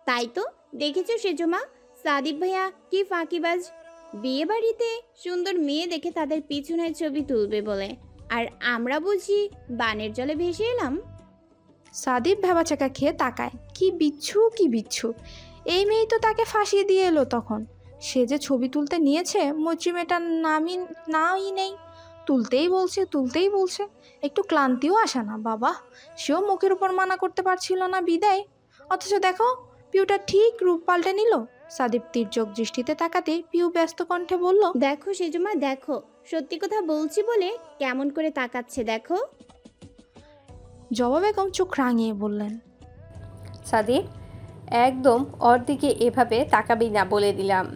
তাই তো দেখেছো সেজমা, সাদিব ভাইয়া কি ফাঁকিবাজ। বিয়ে বাড়িতে সুন্দর মেয়ে দেখে তাদের পিছনে ছবি তুলবে বলে, আর আমরা বুঝি বানের জলে ভেসে এলাম। সাদিব ভেবাচাকা খেয়ে তাকায়। কি বিচ্ছু, কি বিচ্ছু! এই মেয়েই তো তাকে ফাঁসিয়ে দিয়ে এলো তখন। সে যে ছবি তুলতে নিয়েছে, মৈত্রী মেয়েটার নামই নেই। তুলতেই বলছে। একটু ক্লান্তিও আসে না বাবা। সেও মুখের উপর মানা করতে পারছিল না বিদায়। অথচ দেখো, পিউটা ঠিক রূপ পাল্টে নিল। সাদিব তির্যক দৃষ্টিতে তাকাতে পিউ ব্যস্ত কণ্ঠে বলল, দেখো সেজমা দেখো, সত্যি কথা বলছি বলে কেমন করে তাকাচ্ছে দেখো। জবা বেগম চোখ রাঙিয়ে বললেন, সাদিব, একদম ওর দিকে এভাবে তাকাবি না বলে দিলাম।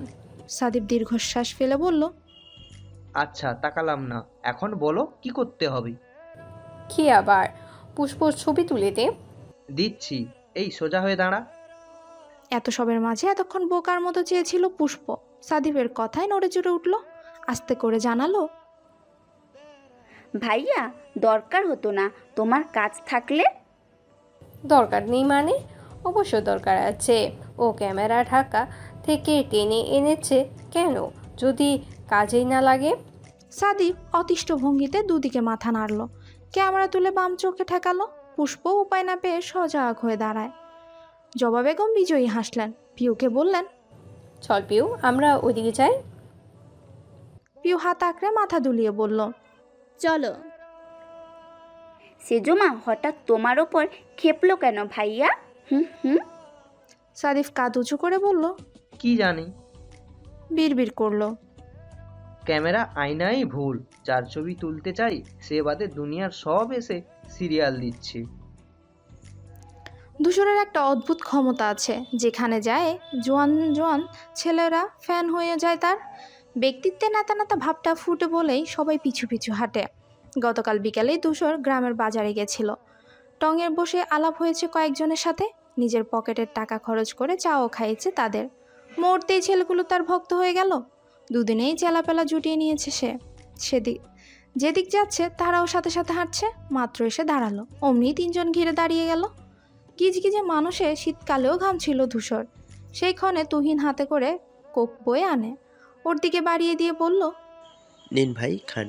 সাদিব দীর্ঘশ্বাস ফেলে বলল, আচ্ছা তাকালাম না, এখন বলো কি করতে হবে। কি আবার? পুষ্পর ছবি তুলে দে। দিচ্ছি, এই সোজা হয়ে দাঁড়া। এত সবের মাঝে এতক্ষণ বোকার মতো চেয়েছিল পুষ্প, সাদিফের কথায় নড়ে চড়ে উঠল, আস্তে করে জানালো, ভাইয়া দরকার হতো না, তোমার কাজ থাকলে। দরকার নেই মানে? অবশ্য দরকার আছে। ও ক্যামেরা ঢাকা থেকে টেনে এনেছে কেন, যদি কাজেই না লাগে? সাদিফ অতিষ্ঠ ভঙ্গিতে দুদিকে মাথা নাড়ল, ক্যামেরা তুলে বাম চোখে ঠেকালো। পুষ্প উপায় না পেয়ে সজাগ হয়ে দাঁড়ায়। জবা বেগম বিজয়ী হাসলেন, পিউকে বললেন, চল পিউ, আমরা ওইদিকে যাই। পিউ হাত আঁকড়ে মাথা দুলিয়ে বলল, চলো। সেজমা হঠাৎ তোমার ওপর খেপলো কেন ভাইয়া? হুম হুম। সাদিফ কাঁধ উঁচু করে বলল, কি জানি। বিড়বিড় করলো, ক্যামেরা আয়নাই ভুল, যার ছবি তুলতে চাই সে বাদে দুনিয়ার সব এসে সিরিয়াল দিচ্ছে। ধূসরের একটা অদ্ভুত ক্ষমতা আছে, যেখানে যায় জোয়ান জোয়ান ছেলেরা ফ্যান হয়ে যায় তার। ব্যক্তিত্বে নাতা নাতা ভাবটা ফুটে বলেই সবাই পিছু পিছু হাঁটে। গতকাল বিকেলেই ধূসর গ্রামের বাজারে গেছিল। টঙের বসে আলাপ হয়েছে কয়েকজনের সাথে, নিজের পকেটের টাকা খরচ করে চাও খাইয়েছে তাদের। মুহূর্তেই ছেলেগুলো তার ভক্ত হয়ে গেল। দুদিনেই চেলাপেলা জুটিয়ে নিয়েছে সে। সেদিক যেদিক যাচ্ছে তারাও সাথে সাথে হাঁটছে। মাত্র এসে দাঁড়ালো, অমনি তিনজন ঘিরে দাঁড়িয়ে গেল। গিজগিজে মানুষে শীতকালেও ঘামছিল ধূসর। সেই ক্ষণে তুহিন হাতে করে কোক বয়ে আনে, ওর দিকে বাড়িয়ে দিয়ে বলল, নিন ভাই, খান,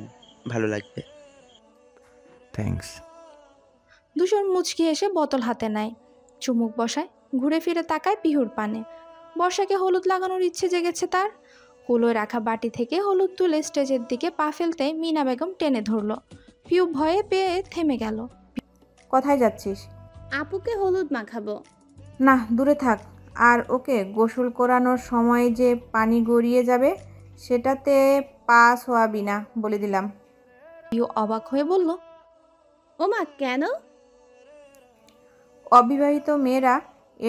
ভালো লাগবে। থ্যাঙ্কস। ধূসর মুচকি এসে বোতল হাতে নেয়, চুমুক বসায়, ঘুরে ফিরে তাকায় পিহুর পানে। বর্ষাকে হলুদ লাগানোর ইচ্ছে জেগেছে তার। কুলোয় রাখা বাটি থেকে হলুদ তুলে স্টেজের দিকে পা ফেলতে মিনা বেগম টেনে ধরল। পিউ ভয়ে পেয়ে থেমে গেল। কোথায় যাচ্ছিস? আপুকে হলুদ মাখাবো। না, দূরে থাক। আর ওকে গোসল করানোর সময় যে পানি গড়িয়ে যাবে সেটাতে পা ছোঁয়াবি না, বলে দিলাম। পিউ অবাক হয়ে বলল, ওমা কেন? অবিবাহিত মেয়েরা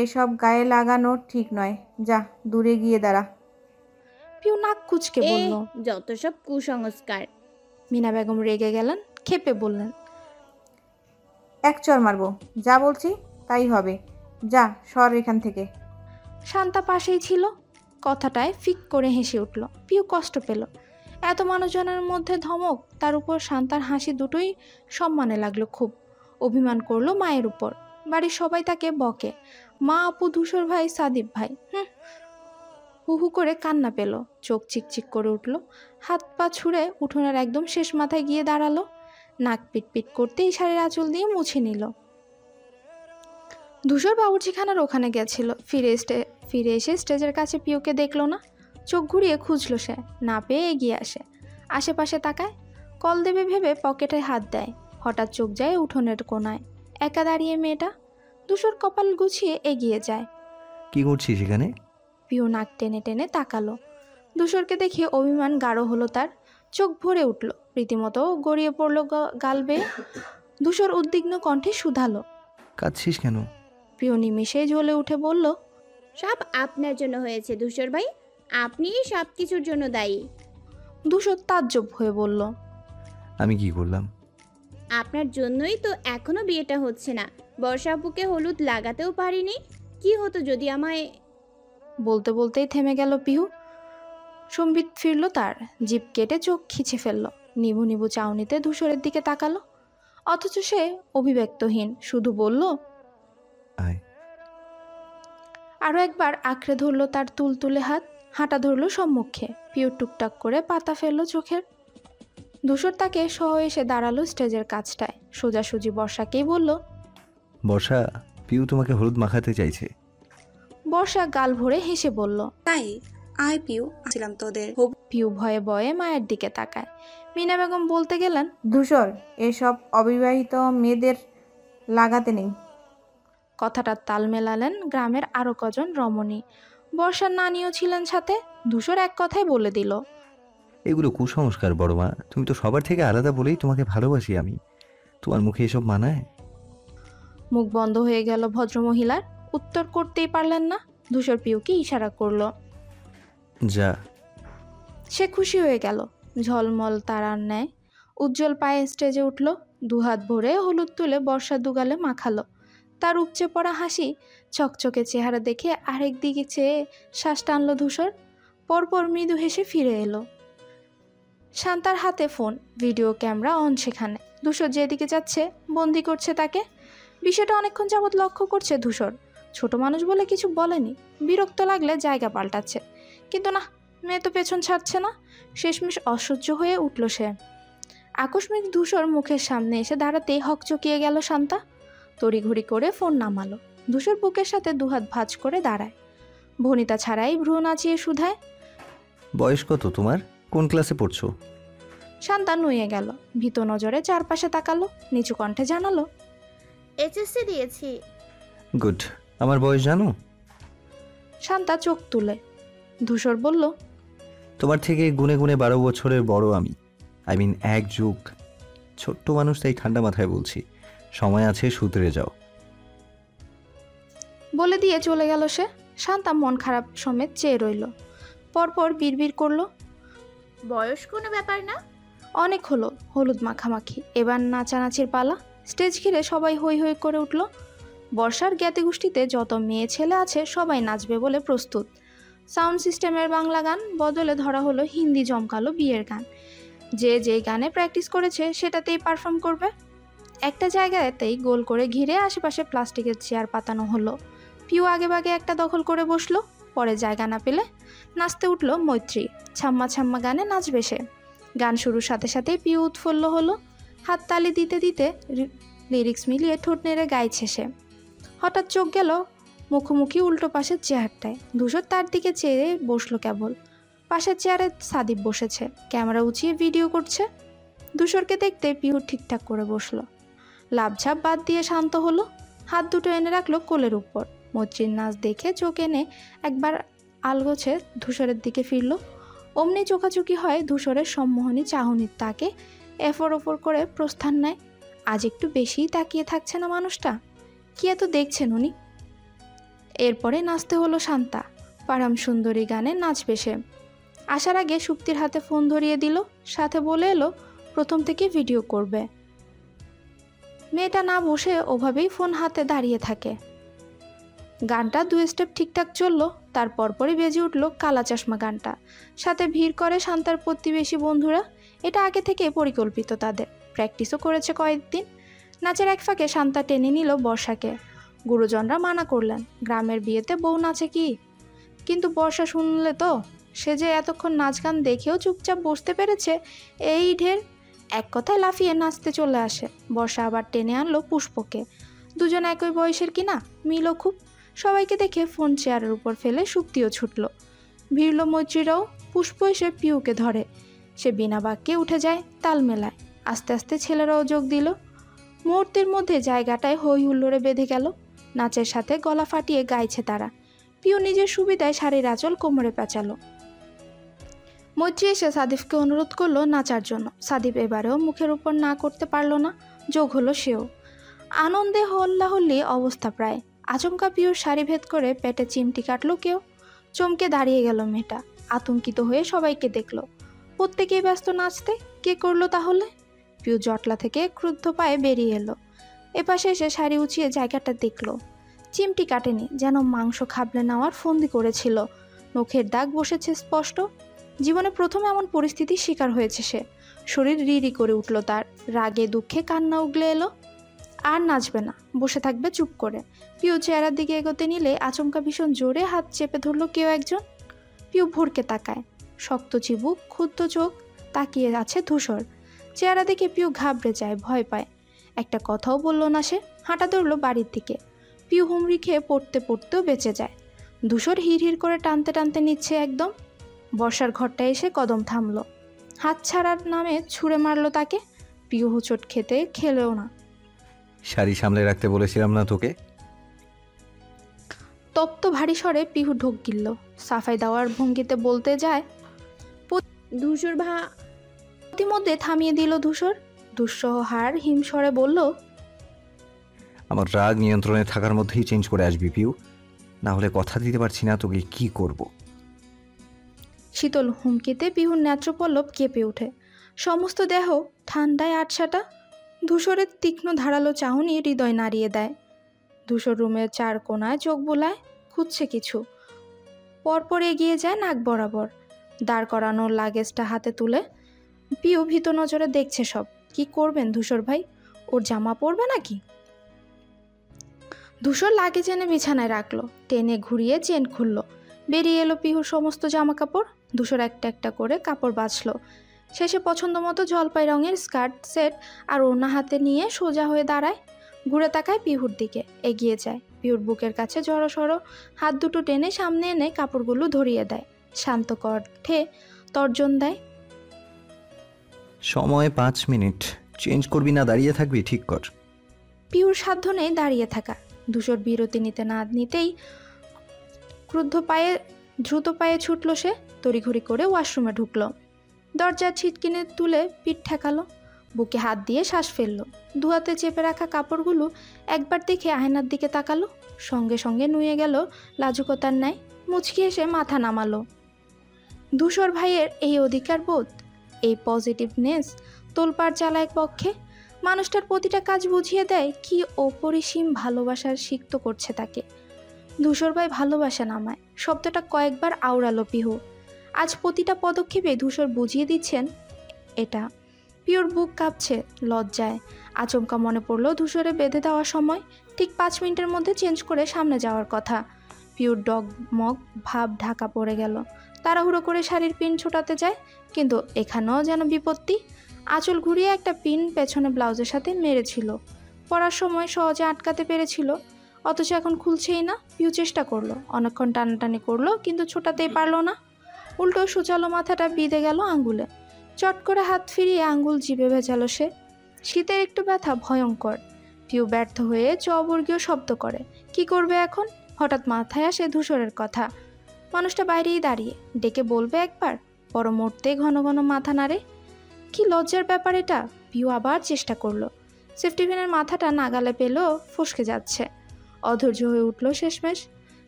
এসব গায়ে লাগানো ঠিক নয়, যা দূরে গিয়ে দাঁড়া। পিউ নাক কুচকে বলল, যত সব কুসংস্কার। মিনা বেগম রেগে গেলেন, ক্ষেপে বললেন, এক চর মারবো, যা বলছি তাই হবে, যা সর এখান থেকে। শান্তা পাশেই ছিল, কথাটায় ফিক করে হেসে উঠল। পিউ কষ্ট পেল, এত মানুষজনের মধ্যে ধমক, তার উপর শান্তার হাসি, দুটোই সম্মানে লাগলো খুব। অভিমান করলো মায়ের উপর। বাড়ির সবাই তাকে বকে, মা, আপু, ধূসর ভাই, সাদিপ ভাই। হু হু করে কান্না পেল, চোখ চিকচিক করে উঠল। হাত পা ছুঁড়ে উঠোনের একদম শেষ মাথায় গিয়ে দাঁড়ালো। নাক পিটপিট করতেই শাড়ির আঁচল দিয়ে মুছে নিল। ধূসর বাবুর্চিখানার ওখানে গেছিল, ফিরে এসে স্টেজের কাছে পিউকে দেখলো না। চোখ ঘুরিয়ে খুঁজলো সে, না পেয়ে এগিয়ে আসে, আশেপাশে তাকায়, কল দেবে ভেবে পকেটে হাত দেয়। হঠাৎ চোখ যায় উঠোনের কোনায়, একা দাঁড়িয়ে মেয়েটা। ধূসর কপাল গুছিয়ে এগিয়ে যায়। কি করছিস এখানে? পিউ নাক টেনে টেনে তাকালো। ধূসরকে দেখে অভিমান গাঢ় হলো তার, চোখ ভরে উঠল, রীতিমতো গড়িয়ে পড়ল গাল বেয়ে। ধূসর উদ্বিগ্ন কণ্ঠে শুধালো, কাঁদছিস কেন? পিউ নিমিষে জ্বলে উঠে বলল, সব আপনার জন্য হয়েছে ধূসর ভাই, আপনিই সব কিছুর জন্য দায়ী। ধূসর তাজ্জব হয়ে বলল, আমি কি করলাম? আপনার জন্যই তো এখনো বিয়েটা হচ্ছে না। বর্ষা আপুকে হলুদ লাগাতেও পারিনি। কি হতো যদি আমায়... বলতে বলতেই থেমে গেল পিহু। সম্বিত ফিরল তার, জিভ কেটে চোখ খিচে ফেলল। নিভু নিভু চাউনিতে ধূসরের দিকে তাকালো, অথচ সে অভিব্যক্তহীন, শুধু বলল, আয়। আরও একবার আঁকড়ে ধরল তার তুলতুলে হাত, হাঁটা ধরল সম্মুখে। পিউ টুকটাক করে পাতা ফেলল চোখের। ধূসর তাকে সহ এসে দাঁড়ালো স্টেজের কাছটায়, সোজাসুজি বর্ষাকেই বলল, বর্ষা, পিউ তোমাকে হলুদ মাখাতে চাইছে। বর্ষা গাল ভরে হেসে বলল, তাই? আয় পিউ, ছিলাম তোদের। পিউ ভয়ে ভয়ে মায়ের দিকে তাকায়। মিনা বেগম বলতে গেলেন, ধূসর, এসব অবিবাহিত মেয়েদের লাগাতে নেই। কথাটা তাল মেলালেন গ্রামের আরও কজন রমণী। বর্ষার নানিও ছিলেন সাথে। ধূসর এক কথায় বলে দিল, এগুলো কুসংস্কার বড় মা, তুমি তো সবার থেকে আলাদা বলেই তোমাকে ভালোবাসি আমি। তোমার মুখে এসব মানায়? মুখ বন্ধ হয়ে গেল ভদ্রমহিলার, উত্তর করতেই পারলেন না। ধূসর পিউকে ইশারা করলো। যা। সে খুশি হয়ে গেল, ঝলমল তারার ন্যায়। উজ্জ্বল পায়ে স্টেজে উঠল, দুহাত ভরে হলুদ তুলে বর্ষা দুগালে মাখালো। তার উপচে পড়া হাসি চকচকে চেহারা দেখে আরেক দিকে চেয়ে শ্বাস টানল ধূসর। পরপর মৃদু হেসে ফিরে এলো। শান্তার হাতে ফোন, ভিডিও ক্যামেরা অন সেখানে। ধূসর যেদিকে যাচ্ছে বন্দি করছে তাকে। বিষয়টা অনেকক্ষণ যাবৎ লক্ষ্য করছে ধূসর। ছোট মানুষ বলে কিছু বলেনি, বিরক্ত লাগলে জায়গা পাল্টাচ্ছে, কিন্তু না, মেয়ে তো পেছন ছাড়ছে না। শেষমেশ অসহ্য হয়ে উঠল সে। আকস্মিক ধূসর মুখের সামনে এসে দাঁড়াতেই হকচকিয়ে গেল শান্তা। তড়িঘড়ি করে ফোন নামালো। ধূসর বুকের সাথে দুহাত ভাঁজ করে দাঁড়ায়, ভনিতা ছাড়াই ভ্রু নাচিয়ে শুধায়, বয়স কত তোমার? কোন ক্লাসে পড়ছো? শান্তা নুয়ে গেল, ভীত নজরে চারপাশে তাকালো, নিচু কণ্ঠে জানালো, এইচএসসি দিয়েছি। গুড। আমার বয়স জানো? শান্তা চোখ তুলে। ধূসর বলল, তোমার থেকে গুনে গুনে 12 বছরের বড় আমি। আই মিন এক যুগ। ছোট্ট মানুষ, তাই ঠান্ডা মাথায় বলছি, সময় আছে, শুধরে যাও। বলে দিয়ে চলে গেল সে। শান্তা মন খারাপ সমেত চেয়ে রইল। পরপর বিড়বিড় করলো, বয়স কোনো ব্যাপার না। অনেক হলো হলুদ মাখামাখি, এবার নাচানাচির পালা। স্টেজ ঘিরে সবাই হৈ হৈ করে উঠল। বর্ষার জ্ঞাতি গোষ্ঠীতে যত মেয়ে ছেলে আছে সবাই নাচবে বলে প্রস্তুত। সাউন্ড সিস্টেমের বাংলা গান বদলে ধরা হলো হিন্দি জমকালো বিয়ের গান। যে যেই গানে প্র্যাকটিস করেছে সেটাতেই পারফর্ম করবে। একটা জায়গাতেই গোল করে ঘিরে আশেপাশে প্লাস্টিকের চেয়ার পাতানো হলো। পিউ আগে বাগে একটা দখল করে বসলো। পরে জায়গা না পেলে নাচতে উঠল মৈত্রী। ছাম্মা ছাম্মা গানে নাচবে সে। গান শুরুর সাথে সাথেই পিউ উৎফুল্ল হলো। হাততালি দিতে দিতে লিরিক্স মিলিয়ে ঠোঁট নেড়ে গাইছে সে। হঠাৎ চোখ গেল মুখোমুখি উল্টো পাশের চেয়ারটায়। ধূসর তার দিকে চেয়ে বসলো কেবল। পাশের চেয়ারে সাদীপ বসেছে, ক্যামেরা উঁচিয়ে ভিডিও করছে। ধূসরকে দেখতে পিউ ঠিকঠাক করে বসলো, লাভঝাপ বাদ দিয়ে শান্ত হলো। হাত দুটো এনে রাখলো কোলের উপর। মৈত্রীর নাচ দেখে চোখ এনে একবার আলগোছে ধূসরের দিকে ফিরল। অমনি চোখাচোখি হয় ধূসরের সম্মোহনী চাহনির তাকে এফর ওপর করে প্রস্থান নেয়। আজ একটু বেশিই তাকিয়ে থাকছে না মানুষটা? কি এত দেখছেন উনি? এরপরে নাচতে হলো শান্তা। পারাম সুন্দরী গানে নাচবে সে। আসার আগে সুপ্তির হাতে ফোন ধরিয়ে দিল, সাথে বলে এলো প্রথম থেকে ভিডিও করবে। মেয়েটা না বসে ওভাবেই ফোন হাতে দাঁড়িয়ে থাকে। গানটা 2 স্টেপ ঠিকঠাক চললো, তার পরপরই বেজে উঠল কালা চশমা গানটা। সাথে ভিড় করে শান্তার প্রতিবেশী বন্ধুরা। এটা আগে থেকে পরিকল্পিত তাদের, প্র্যাকটিসও করেছে কয়েকদিন। নাচের এক ফাঁকে শান্তা টেনে নিল বর্ষাকে। গুরুজনরা মানা করলেন, গ্রামের বিয়েতে বউ নাচে কি? কিন্তু বর্ষা শুনলে তো, সে যে এতক্ষণ নাচ গান দেখেও চুপচাপ বসতে পেরেছে এই ঢের। এক কথায় লাফিয়ে নাচতে চলে আসে। বর্ষা আবার টেনে আনলো পুষ্পকে। দুজন একই বয়সের কিনা, মিলও খুব। সবাইকে দেখে ফোন চেয়ারের উপর ফেলে সুপ্তিও ছুটল। ভিড়ল মৈত্রীরাও। পুষ্প এসে পিউকে ধরে। সে বিনা বাক্যে উঠে যায়, তাল মেলায়। আস্তে আস্তে ছেলেরাও যোগ দিল। মুহূর্তের মধ্যে জায়গাটায় হই হুল্লোড়ে বেঁধে গেল। নাচের সাথে গলা ফাটিয়ে গাইছে তারা। পিউ নিজের সুবিধায় শাড়ির আঁচল কোমরে পেঁচালো। মৈত্রী এসে সাদিফকে অনুরোধ করলো নাচার জন্য। সাদিফ এবারেও মুখের উপর না করতে পারল না, যোগ হলো সেও। আনন্দে হল্লাহল্লি অবস্থা প্রায়। আচমকা পিউর শাড়ি ভেদ করে পেটে চিমটি কাটলো কেউ। চমকে দাঁড়িয়ে গেল মেয়েটা, আতঙ্কিত হয়ে সবাইকে দেখলো। প্রত্যেকেই ব্যস্ত নাচতে। কে করলো তাহলে? পিউ জটলা থেকে ক্রুদ্ধ পায়ে বেরিয়ে এলো। এপাশে এসে শাড়ি উঁচিয়ে জায়গাটা দেখলো। চিমটি কাটেনি, যেন মাংস খাবলে নেওয়ার ফন্দি করেছিল। নখের দাগ বসেছে স্পষ্ট। জীবনে প্রথম এমন পরিস্থিতির শিকার হয়েছে সে। শরীর রিরি করে উঠল তার। রাগে দুঃখে কান্না উগলে এলো। আর নাচবে না, বসে থাকবে চুপ করে। পিউ চেহারার দিকে এগোতে নিলে আচমকা ভীষণ জোরে হাত চেপে ধরলো কেউ একজন। পিউ ভুরকে তাকায়। শক্ত চিবুক, ক্ষুদ্র চোখ, তাকিয়ে আছে ধূসর। চেহারা দেখে পিউ ঘাবড়ে যায়, ভয় পায়। একটা কথাও বলল না সে। হাঁটা ধরলো বাড়ির দিকে। পিউ হুমড়ি খেয়ে পড়তে পড়তেও বেঁচে যায়। ধূসর হিড় করে টানতে টানতে নিচ্ছে একদম। বর্ষার ঘরটায় এসে কদম থামলো। হাত ছাড়ার নামে ছুঁড়ে মারলো তাকে। পিউ হুচট খেতে খেলেও না। শাড়ি সামলে রাখতে বলেছিলাম না তোকে? তপ্ত ভারী স্বরে পিহু ঢোক গিলল। সাফাই দেওয়ার ভঙ্গিতে বলতে যায়, ধূসর ইতিমধ্যে থামিয়ে দিল ধূসর। দুঃসহ হার হিমস্বরে বলল, আমার রাগ নিয়ন্ত্রণে থাকার মধ্যেই চেঞ্জ করে আসবি পিউ, না হলে কথা দিতে পারছি না তোকে কি করব। শীতল হুমকিতে পিহুর নেত্রপল্লব কেঁপে ওঠে, সমস্ত দেহ ঠান্ডায় আটসাটা। ধূসরের তীক্ষ্ণ ধারালো চাহনি হৃদয় নাড়িয়ে দেয়। ধূসর রুমের চার কোণায় চোখ বোলায়, খুঁজছে কিছু। পরপর এগিয়ে যায় নাক বরাবর। দাঁড় করানোর লাগেজটা হাতে তুলে পিউ ভীত নজরে দেখছে সব। কি করবেন ধূসর ভাই? ওর জামা পরবে নাকি? ধূসর লাগেজ এনে বিছানায় রাখলো, টেনে ঘুরিয়ে চেন খুললো। বেরিয়ে এলো পিহুর সমস্ত জামা কাপড়। ধূসর একটা একটা করে কাপড় বাছলো। শেষে পছন্দ মতো জলপাই রঙের স্কার্ট সেট আর ওড়না হাতে নিয়ে সোজা হয়ে দাঁড়ায়। ঘুরে তাকায় পিহুর দিকে, এগিয়ে যায়। পিহুর বুকের কাছে জড়সড় হাত দুটো টেনে সামনে এনে কাপড়গুলো ধরিয়ে দেয়। শান্ত কণ্ঠে তর্জন দেয়, সময় 5 মিনিট। চেঞ্জ করবি না দাঁড়িয়ে থাকবি ঠিক কর। পিহুর সাধ্য নেই দাঁড়িয়ে থাকা। ধূসর বিরতি নিতে না নিতেই দ্রুত পায়ে ছুটল সে। তড়িঘড়ি করে ওয়াশরুমে ঢুকলো। দরজার ছিটকিনে তুলে পিঠ ঠেকালো, বুকে হাত দিয়ে শ্বাস ফেললো। দুহাতে চেপে রাখা কাপড়গুলো একবার দেখে আয়নার দিকে তাকালো। সঙ্গে সঙ্গে নুয়ে গেল লাজুকতার ন্যায়। মুচকি এসে মাথা নামালো। ধূসর ভাইয়ের এই অধিকার বোধ, এই পজিটিভনেস তোলপাড় চালায় পক্ষে। মানুষটার প্রতিটা কাজ বুঝিয়ে দেয় কি অপরিসীম ভালোবাসার সিক্ত করছে তাকে। ধূসর ভাই ভালোবাসা নামায় শব্দটা কয়েকবার আওড়ালো পিহু। আজ প্রতিটা পদক্ষেপে ধূসর বুঝিয়ে দিচ্ছেন এটা। পিওর বুক কাঁপছে লজ্জায়। আচমকা মনে পড়লো ধূসরে বেঁধে দেওয়ার সময় ঠিক 5 মিনিটের মধ্যে চেঞ্জ করে সামনে যাওয়ার কথা। পিওর ডগমগ ভাব ঢাকা পড়ে গেল। তাড়াহুড়ো করে শাড়ির পিন ছোটাতে যায়, কিন্তু এখানেও যেন বিপত্তি। আঁচল ঘুরিয়ে একটা পিন পেছনে ব্লাউজের সাথে মেরেছিল। পরার সময় সহজে আটকাতে পেরেছিল, অথচ এখন খুলছেই না। পিউ চেষ্টা করলো, অনেকক্ষণ টানাটানি করলো, কিন্তু ছোটাতেই পারলো না। উল্টো সুচালো মাথাটা বিঁধে গেল আঙ্গুলে। চট করে হাত ফিরিয়ে আঙ্গুল জিভে ভেজালো সে। শীতের একটু ব্যথা ভয়ঙ্কর। পিউ ব্যর্থ হয়ে চবর্গীয় শব্দ করে। কি করবে এখন? হঠাৎ মাথায় আসে ধূসরের কথা। মানুষটা বাইরেই দাঁড়িয়ে, ডেকে বলবে একবার। পর মুহূর্তে ঘন ঘন মাথা নাড়ে। কি লজ্জার ব্যাপার এটা। পিউ আবার চেষ্টা করলো। সেফটি পিনের মাথাটা নাগালে পেলেও ফসকে যাচ্ছে। অধৈর্য হয়ে উঠল শেষমেশ।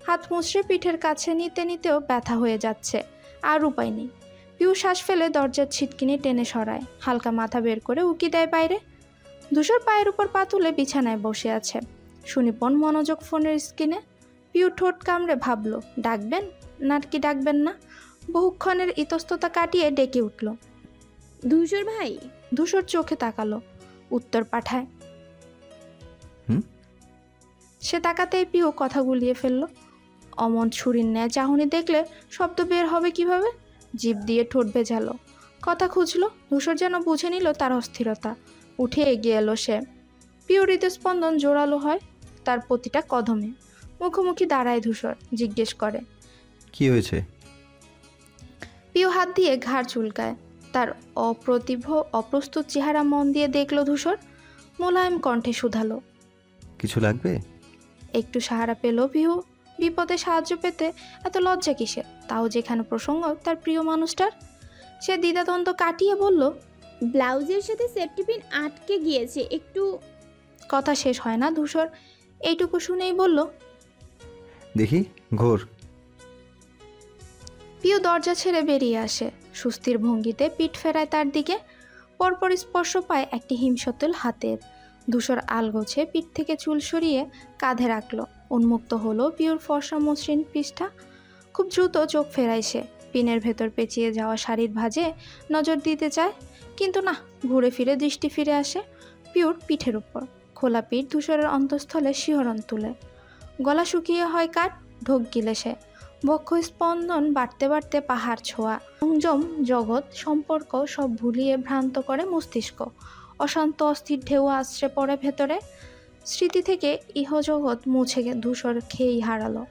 হাত মুচড়ে পিঠের কাছে নিতে নিতেও ব্যথা হয়ে যাচ্ছে। আর উপায় নেই। পিউ শ্বাস ফেলে দরজার ছিটকিনি টেনে সরায়। হালকা মাথা বের করে উকি দেয় বাইরে। ধূসর পায়ের উপর পা তুলে বিছানায় বসে আছে। সুনিপন মনোযোগ ফোনের স্ক্রিনে। পিউ ঠোঁট কামড়ে ভাবলো, ডাকবেন না কি ডাকবেন না। বহুক্ষণের ইতস্ততা কাটিয়ে ডেকে উঠল, ধূসর ভাই। ধূসর চোখে তাকালো, উত্তর পাঠায়। সে তাকাতেই পিউ কথা গুলিয়ে ফেলল। অমন ছুরির ন্যায় চাহনি দেখলে শব্দ বের হবে কিভাবে। জিভ দিয়ে ঠোঁট ভেজালো, কথা খুঁজলো। ধূসর যেন বুঝে নিল তার অস্থিরতা। উঠে এগিয়ে এলো সে। পিউ হৃদস্পন্দন জোরালো হয় তার প্রতিটা কদমে। মুখোমুখি দাঁড়ায় ধূসর, জিজ্ঞেস করে, কি হয়েছে? পিউ হাত দিয়ে ঘাড় চুলকায়। তার অপ্রস্তুত চেহারা মন দিয়ে দেখলো ধূসর। মোলায়েম কণ্ঠে শুধালো, কিছু লাগবে? একটু সাহারা পেল পিহু। বিপদে সাহায্য পেতে এত লজ্জা কিসের, তাও যেখানে প্রসঙ্গ তার প্রিয় মানুষটার। সে দ্বিধাদ্বন্দ্ব কাটিয়ে বলল, ব্লাউজের সাথে সেফটি পিন আটকে গিয়েছে একটু। কথা শেষ হয় না ধূসর এইটুকু শুনেই বলল, দেখি ঘোর। পিউ দরজা ছেড়ে বেরিয়ে আসে। সুস্থির ভঙ্গিতে পিঠ ফেরায় তার দিকে। পরপর স্পর্শ পায় একটি হিমশীতল হাতের। ধূসর আলগোছে পিঠ থেকে চুল সরিয়ে কাঁধে রাখলো। উন্মুক্ত হলো পিউর ফর্সা মসৃণ পৃষ্ঠা। খুব দ্রুত চোখ ফেরায় সে। পিনের ভেতর পেঁচিয়ে যাওয়া শাড়ির ভাঁজে নজর দিতে চায়, কিন্তু না, ঘুরে ফিরে দৃষ্টি ফিরে আসে পিউর পিঠের উপর। খোলা পিঠ ধূসরের অন্তঃস্থলে শিহরণ তুলে। গলা শুকিয়ে হয় কাঠ, ঢোক গিলে সে। বক্ষ স্পন্দন বাড়তে বাড়তে পাহাড় ছোঁয়া। সংযম জগৎ সম্পর্ক সব ভুলিয়ে ভ্রান্ত করে মস্তিষ্ক। অশান্ত অস্থির ঢেউ আশ্রে পড়ে ভেতরে। স্মৃতি থেকে ইহজগৎ মুছে ধূসর খেয়েই হারালো।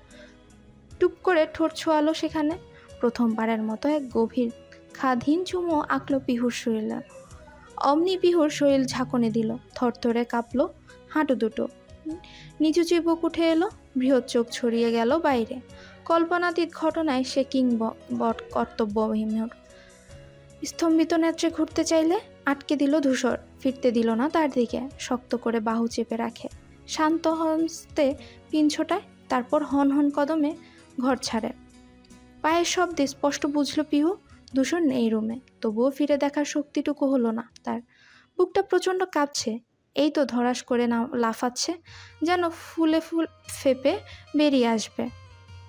টুপ করে ঠোঁট ছোঁয়ালো সেখানে। প্রথমবারের মতো এক গভীর খাদহীন চুমো আঁকলো পিহুর শরীরে। অমনি পিহুর শরীর ঝাঁকুনি দিল, থরথরে কাঁপলো হাঁটু দুটো। নিচু চিবুক উঠে এলো, বৃহৎ চোখ ছড়িয়ে গেল বাইরে। কল্পনাতীত ঘটনায় সে কর্তব্যহীন। স্তম্ভিত নেত্রে ঘুরতে চাইলে আটকে দিল ধূসর। ফিরতে দিল না তার দিকে, শক্ত করে বাহু চেপে রাখে। শান্ত হস্তে পিন ছোটায়, তারপর হন হন কদমে ঘর ছাড়ে। পায়ের শব্দে স্পষ্ট বুঝল পিহু ধূসর নেই রুমে। তবুও ফিরে দেখার শক্তিটুকু হলো না তার। বুকটা প্রচণ্ড কাঁপছে। এই তো ধরাস করে না লাফাচ্ছে, যেন ফুলে ফেপে বেরিয়ে আসবে।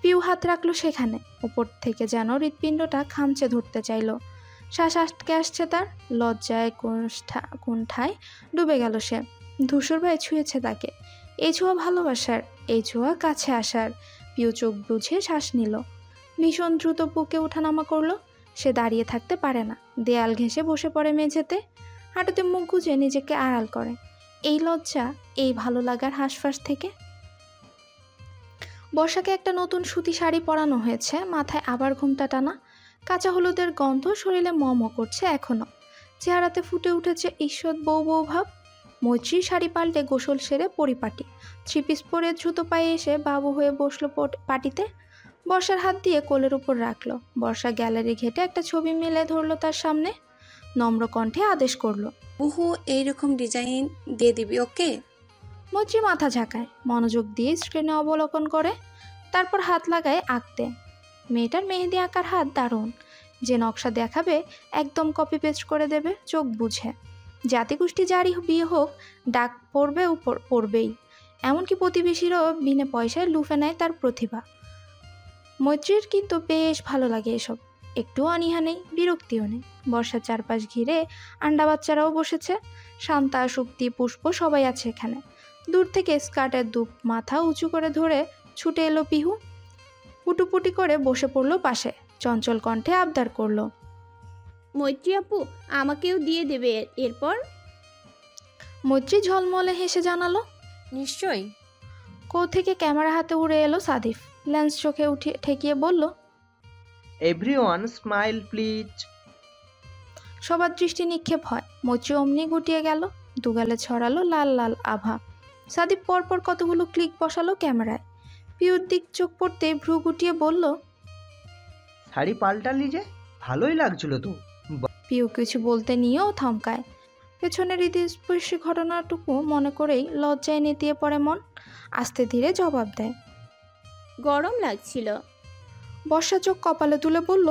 পিউ হাত রাখলো সেখানে, উপর থেকে যেন হৃৎপিণ্ডটা খামচে ধরতে চাইল। শ্বাস আটকে আসছে তার। লজ্জায় কুণ্ঠায় ডুবে গেল সে। ধূসর ভাই ছুঁয়েছে তাকে। এই ছোঁয়া ভালোবাসার, এই ছোঁয়া কাছে আসার। পিউ চোখ বুঝে শ্বাস নিল। ভীষণ দ্রুত বুকে ওঠানামা করলো। সে দাঁড়িয়ে থাকতে পারে না, দেয়াল ঘেঁষে বসে পড়ে মেঝেতে। হাঁটুতে মুখ গুজে নিজেকে আড়াল করে এই লজ্জা, এই ভালো লাগার হাঁসফাঁস থেকে। বর্ষাকে একটা নতুন সুতি শাড়ি পরানো হয়েছে, মাথায় আবার ঘুমটা টানা। কাঁচা হলুদের গন্ধ শরীরে মম করছে এখনো। চেহারাতে ফুটে উঠেছে ঈষৎ বউ বউ ভাব। মৈত্রীর শাড়ি পাল্টে গোসল সেরে পরিপাটি, থ্রিপিস পরে দ্রুত পায়ে এসে বাবু হয়ে বসলো পাটিতে। বর্ষার হাত দিয়ে কোলের উপর রাখলো। বর্ষা গ্যালারি ঘেটে একটা ছবি মেলে ধরলো তার সামনে। নম্র কণ্ঠে আদেশ করলো, বহু এইরকম ডিজাইন দিয়ে দিবি ওকে। মৈত্রী মাথা ঝাঁকায়, মনোযোগ দিয়ে স্ক্রিনে অবলোকন করে, তারপর হাত লাগায় আঁকতে। মেয়েটার মেহেদি আঁকার হাত দারুণ। যে নকশা দেখাবে একদম কপি পেস্ট করে দেবে চোখ বুঝে। জাতিগোষ্ঠী যারই বিয়ে হোক, ডাক পড়বে পড়বেই। এমনকি প্রতিবেশীরও বিনে পয়সায় লুফে নেয় তার প্রতিভা। মৈত্রীর কিন্তু বেশ ভালো লাগে এসব। একটু অনীহা নেই, বিরক্তিও নেই। বর্ষার চারপাশ ঘিরে আন্ডা বাচ্চারাও বসেছে। শান্তা, শুক্তি, পুষ্প সবাই আছে এখানে। দূর থেকে স্কার্টের দুপ মাথা উঁচু করে ধরে ছুটে এলো পিহু। পুটুপুটি করে বসে পড়লো পাশে। চঞ্চল কণ্ঠে আবদার করলো, মৈত্রী আপু, আমাকেও দিয়ে দেবে এরপর। মৈত্রী ঝলমলে হেসে জানালো, নিশ্চয়ই। থেকে ক্যামেরা হাতে উড়ে এলো সাদিফ। লেন্স চোখে উঠে ঠেকিয়ে বলল, এভরিওয়ান স্মাইল প্লিজ। সবার দৃষ্টি নিক্ষেপ হয়। মৈত্রী অমনি গুটিয়ে গেল। দুগালে ছড়ালো লাল লাল আভা। সাদিফ পরপর কতগুলো ক্লিক বসালো ক্যামেরায়। পিউর দিক চোখ পড়তে ভ্রু গুটিয়ে বলল, শাড়ি পাল্টালি যে, ভালোই লাগছিল তো। পিউ কিছু বলতে নিয়েও থমকায়। পেছনের হৃদয়স্পর্শী ঘটনাটুকু মনে করেই লজ্জায় নেতিয়ে পড়ে মন। আস্তে ধীরে জবাব দেয়, গরম লাগছিল। বর্ষা চোখ কপালে তুলে বলল,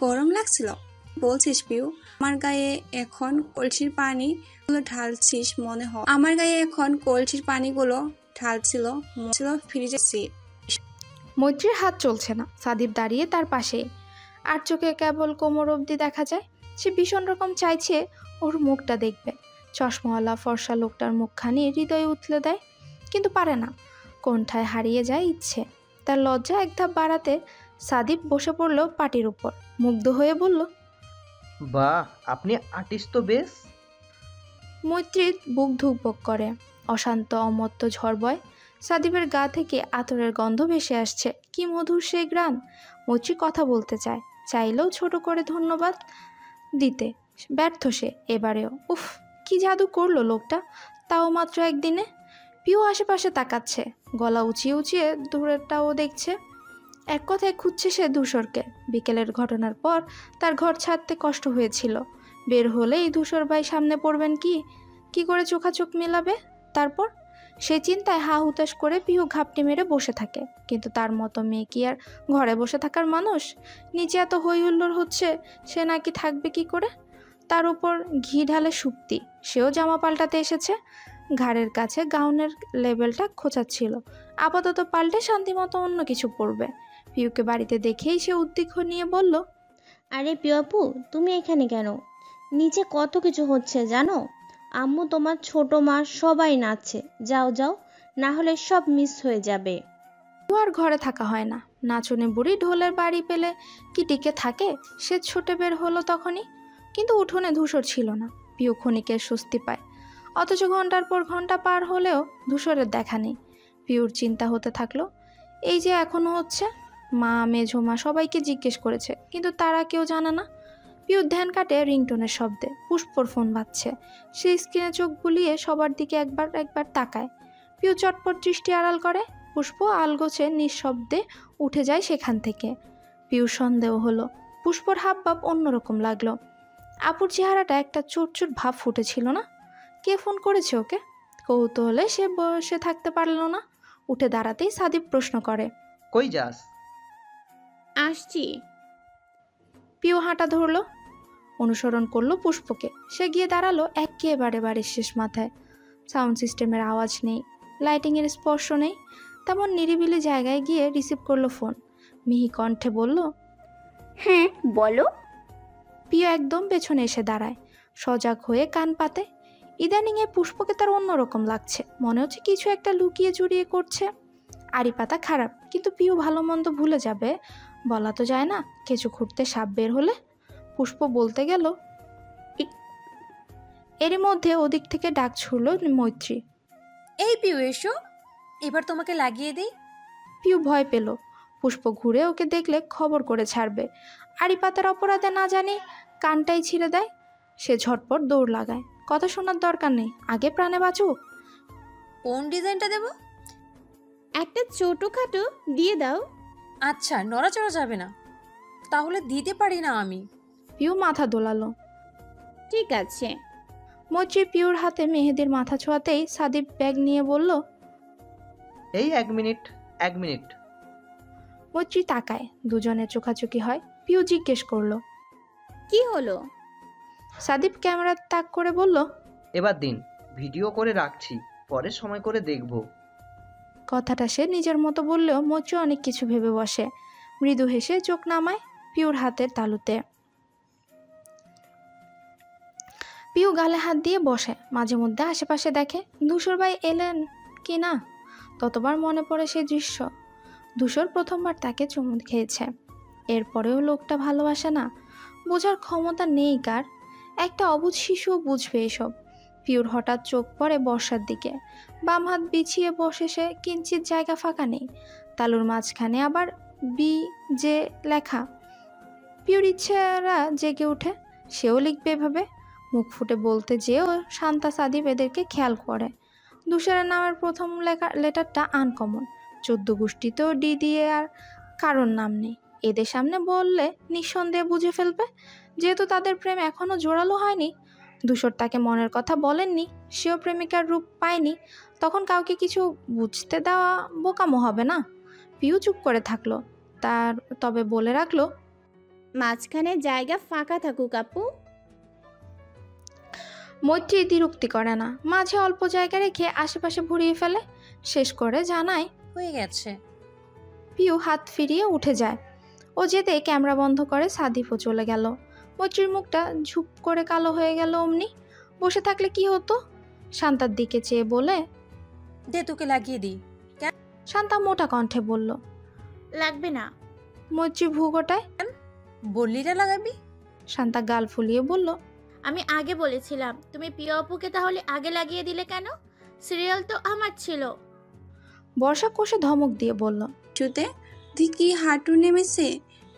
গরম লাগছিল বলছিস পিউ? আমার গায়ে এখন কলসির পানিগুলো ঢালছিস মনে হয়। আমার গায়ে এখন কলসির পানিগুলো ঢালছিল ফ্রিজে সিট। মৈত্রীর হাত চলছে না। সাদিপ দাঁড়িয়ে তার পাশে। আর চোখে কেবল কোমর অবধি দেখা যায়। সে ভীষণ রকম চাইছে ওর মুখটা দেখবে। চশমাওয়ালা ফর্সা লোকটার মুখখানি হৃদয়ে উথলে দেয়, কিন্তু পারে না। কোণঠায় হারিয়ে যায় ইচ্ছে। তার লজ্জা এক ধাপ বাড়াতে সাদিপ বসে পড়ল পাটির উপর। মুগ্ধ হয়ে বলল, বাহ, আপনি আর্টিস্ট তো বেশ। মৈত্রীর বুক ধুকবক করে। অশান্ত অমত্ত ঝড় বয়। সাদিপের গা থেকে আতরের গন্ধ ভেসে আসছে। কি মধুর সেই গ্রান। মৈত্রী কথা বলতে চায়, চাইলেও ছোট করে ধন্যবাদ দিতে ব্যর্থ সে এবারেও। উফ, কি জাদু করলো লোকটা, তাও মাত্র একদিনে। পিউ আশেপাশে তাকাচ্ছে, গলা উঁচিয়ে উঁচিয়ে দূরেরটাও দেখছে। এক কথায় খুঁজছে সে ধূসরকে। বিকেলের ঘটনার পর তার ঘর ছাড়তে কষ্ট হয়েছিল। বের হলেই ধূসর ভাই সামনে পড়বেন কি করে চোখাচোখ মেলাবে। তারপর সে চিন্তায় হা হুতাশ করে পিহু ঘাপটি মেরে বসে থাকে। কিন্তু তার মতো মেয়ে কি আর ঘরে বসে থাকার মানুষ? নিচে এত হই হুল্লোড় হচ্ছে, সে নাকি থাকবে কি করে? তার উপর ঘি ঢালে শুক্তি, সেও জামা পাল্টাতে এসেছে। ঘাড়ের কাছে গাউনের লেবেলটা খোঁচাচ্ছিল। আপাতত পাল্টে শান্তিমতো অন্য কিছু পরবে। পিউকে বাড়িতে দেখেই সে উদ্বিগ্ন নিয়ে বলল, আরে পিউ আপু, তুমি এখানে কেন? নিচে কত কিছু হচ্ছে জানো? আম্মু, তোমার ছোট মা সবাই নাচছে। যাও যাও, না হলে সব মিস হয়ে যাবে। আর ঘরে থাকা হয় না। নাচনে বুড়ি ঢোলের বাড়ি পেলে কি টিকে থাকে? সে ছুটে বের হলো তখনই। কিন্তু উঠোনে ধূসর ছিল না। পিউ ক্ষণিকের স্বস্তি পায়। অথচ ঘন্টার পর ঘন্টা পার হলেও ধূসরের দেখা নেই। পিউর চিন্তা হতে থাকলো, এই যে এখনো হচ্ছে। মা, মেঝো মা সবাইকে জিজ্ঞেস করেছে, কিন্তু তারা কেউ জানে না। পিউর ধ্যান কাটে রিংটোনের শব্দে। পুষ্পর ফোন বাজছে। সে স্ক্রিনে চোখ বুলিয়ে সবার দিকে একবার তাকায়। পিউ চটপট দৃষ্টি আড়াল করে। পুষ্প আলগোছে নিঃশব্দে উঠে যায় সেখান থেকে। পিউ সন্দেহ হলো। পুষ্পর হাবভাব অন্যরকম লাগলো। আপুর চেহারাটা একটা চুটচুট ভাব ফুটেছিল না? কে ফোন করেছে ওকে? কৌতূহলে সে বসে থাকতে পারল না। উঠে দাঁড়াতেই সাদিপ প্রশ্ন করে, কই যাস? আসছি। পিউ হাঁটা ধরলো, অনুসরণ করলো পুষ্পকে। সে গিয়ে দাঁড়ালো একেবারে বাড়ির শেষ মাথায়। সাউন্ড সিস্টেমের আওয়াজ নেই, লাইটিংয়ের স্পর্শ নেই। তেমন নিরিবিলি জায়গায় গিয়ে রিসিভ করলো ফোন। মিহি কণ্ঠে বলল, হ্যাঁ বলো। পিউ একদম পেছনে এসে দাঁড়ায়, সজাগ হয়ে কান পাতে। ইদানিংয়ে পুষ্পকে তার অন্যরকম লাগছে, মনে হচ্ছে কিছু একটা লুকিয়ে চুরিয়ে করছে। আড়ি পাতা খারাপ, কিন্তু পিউ ভালো মন্দ ভুলে যাবে, বলা তো যায় না। কেঁচো খুঁড়তে সাপ বের হলে। পুষ্প বলতে গেল, এরই মধ্যে ওদিক থেকে ডাক ছুড়ল মৈত্রী। এই পিউ এসো, এবার তোমাকে লাগিয়ে দিই। পিউ ভয় পেল। পুষ্প ঘুরে ওকে দেখলে খবর করে ছাড়বে। আড়ি পাতার অপরাধে না জানি কানটাই ছিঁড়ে দেয়। সে ঝটপট দৌড় লাগায়। কথা শোনার দরকার নেই, আগে প্রাণে বাঁচুক। কোন ডিজাইনটা দেব? একটা ছোটোখাটো দিয়ে দাও। আচ্ছা, নড়াচড়া যাবে না। তাহলে দিতে পারি না আমি। পিউ মাথা দোলালো। ঠিক আছে। মৈত্রী পিউর হাতে মেহেদির মাথা ছোঁয়াতেই সাদীপ ব্যাগ নিয়ে বলল, এই 1 মিনিট 1 মিনিট। মৈত্রী তাকায়, দুজনের চোখাচোখি হয়। পিউ জিজ্ঞেস করলো, কি হলো? সাদীপ ক্যামেরা তাক করে বলল, এবার দিন, ভিডিও করে রাখছি, পরে সময় করে দেখব। কথাটা সে নিজের মতো বললেও মৈত্রী অনেক কিছু ভেবে বসে। মৃদু হেসে চোখ নামায় পিউর হাতের তালুতে। পিউ গালে হাত দিয়ে বসে, মাঝে মধ্যে আশেপাশে দেখে ধূসর ভাই এলেন কি না। ততবার মনে পড়ে সেই দৃশ্য। ধূসর প্রথমবার তাকে চুমু খেয়েছে, এরপরেও লোকটা ভালোবাসে না। বোঝার ক্ষমতা নেই কার। একটা অবুঝ শিশুও বুঝবে এসব। পিউর হঠাৎ চোখ পড়ে বর্ষার দিকে। বাম হাত বিছিয়ে বসে সে, কিঞ্চিত জায়গা ফাঁকা নেই। তালুর মাঝখানে আবার বি যে লেখা। পিউর ইচ্ছেরা জেগে ওঠে, সেও লিখবে এভাবে। মুখ ফুটে বলতে যেও শান্তা সাদীপ এদেরকে খেয়াল করে। ধূসরের নামের প্রথম লেটারটা আনকমন। 14 গোষ্ঠীতেও ডি দিয়ে আর কারোর নাম নেই। এদের সামনে বললে নিঃসন্দেহে বুঝে ফেলবে, যেহেতু তাদের প্রেম এখনও জোরালো হয়নি। ধূসর তাকে মনের কথা বলেননি, সেও প্রেমিকার রূপ পায়নি। তখন কাউকে কিছু বুঝতে দেওয়া বোকামো হবে না। পিউ চুপ করে থাকলো, তবে বলে রাখলো, মাঝখানে জায়গা ফাঁকা থাকুক আপু। মৈত্রী দ্বিরুক্তি করে না, মাঝে অল্প জায়গা রেখে আশেপাশে ভরিয়ে ফেলে। শেষ করে জানায়, হয়ে গেছে। পিউ হাত ফিরিয়ে উঠে যায়। ও যেতে ক্যামেরা বন্ধ করে সাদীপও চলে গেল। মৈত্রীর মুখটা ঝুপ করে কালো হয়ে গেল। অমনি বসে থাকলে কি হতো? শান্তার দিকে চেয়ে বলে, দে তোকে লাগিয়ে দিই। শান্তা মোটা কণ্ঠে বলল, লাগবে না। মৈত্রী ভূগোটায়। বললি না লাগাবি? শান্তা গাল ফুলিয়ে বলল, আমি আগে বলেছিলাম, তুমি পিয়া আপুকে তাহলে আগে লাগিয়ে দিলে কেন? সিরিয়াল তো আমার ছিল। বর্ষা কোষে ধমক দিয়ে বলল, ছুতে তুই কি হাঁটু নেমেছে?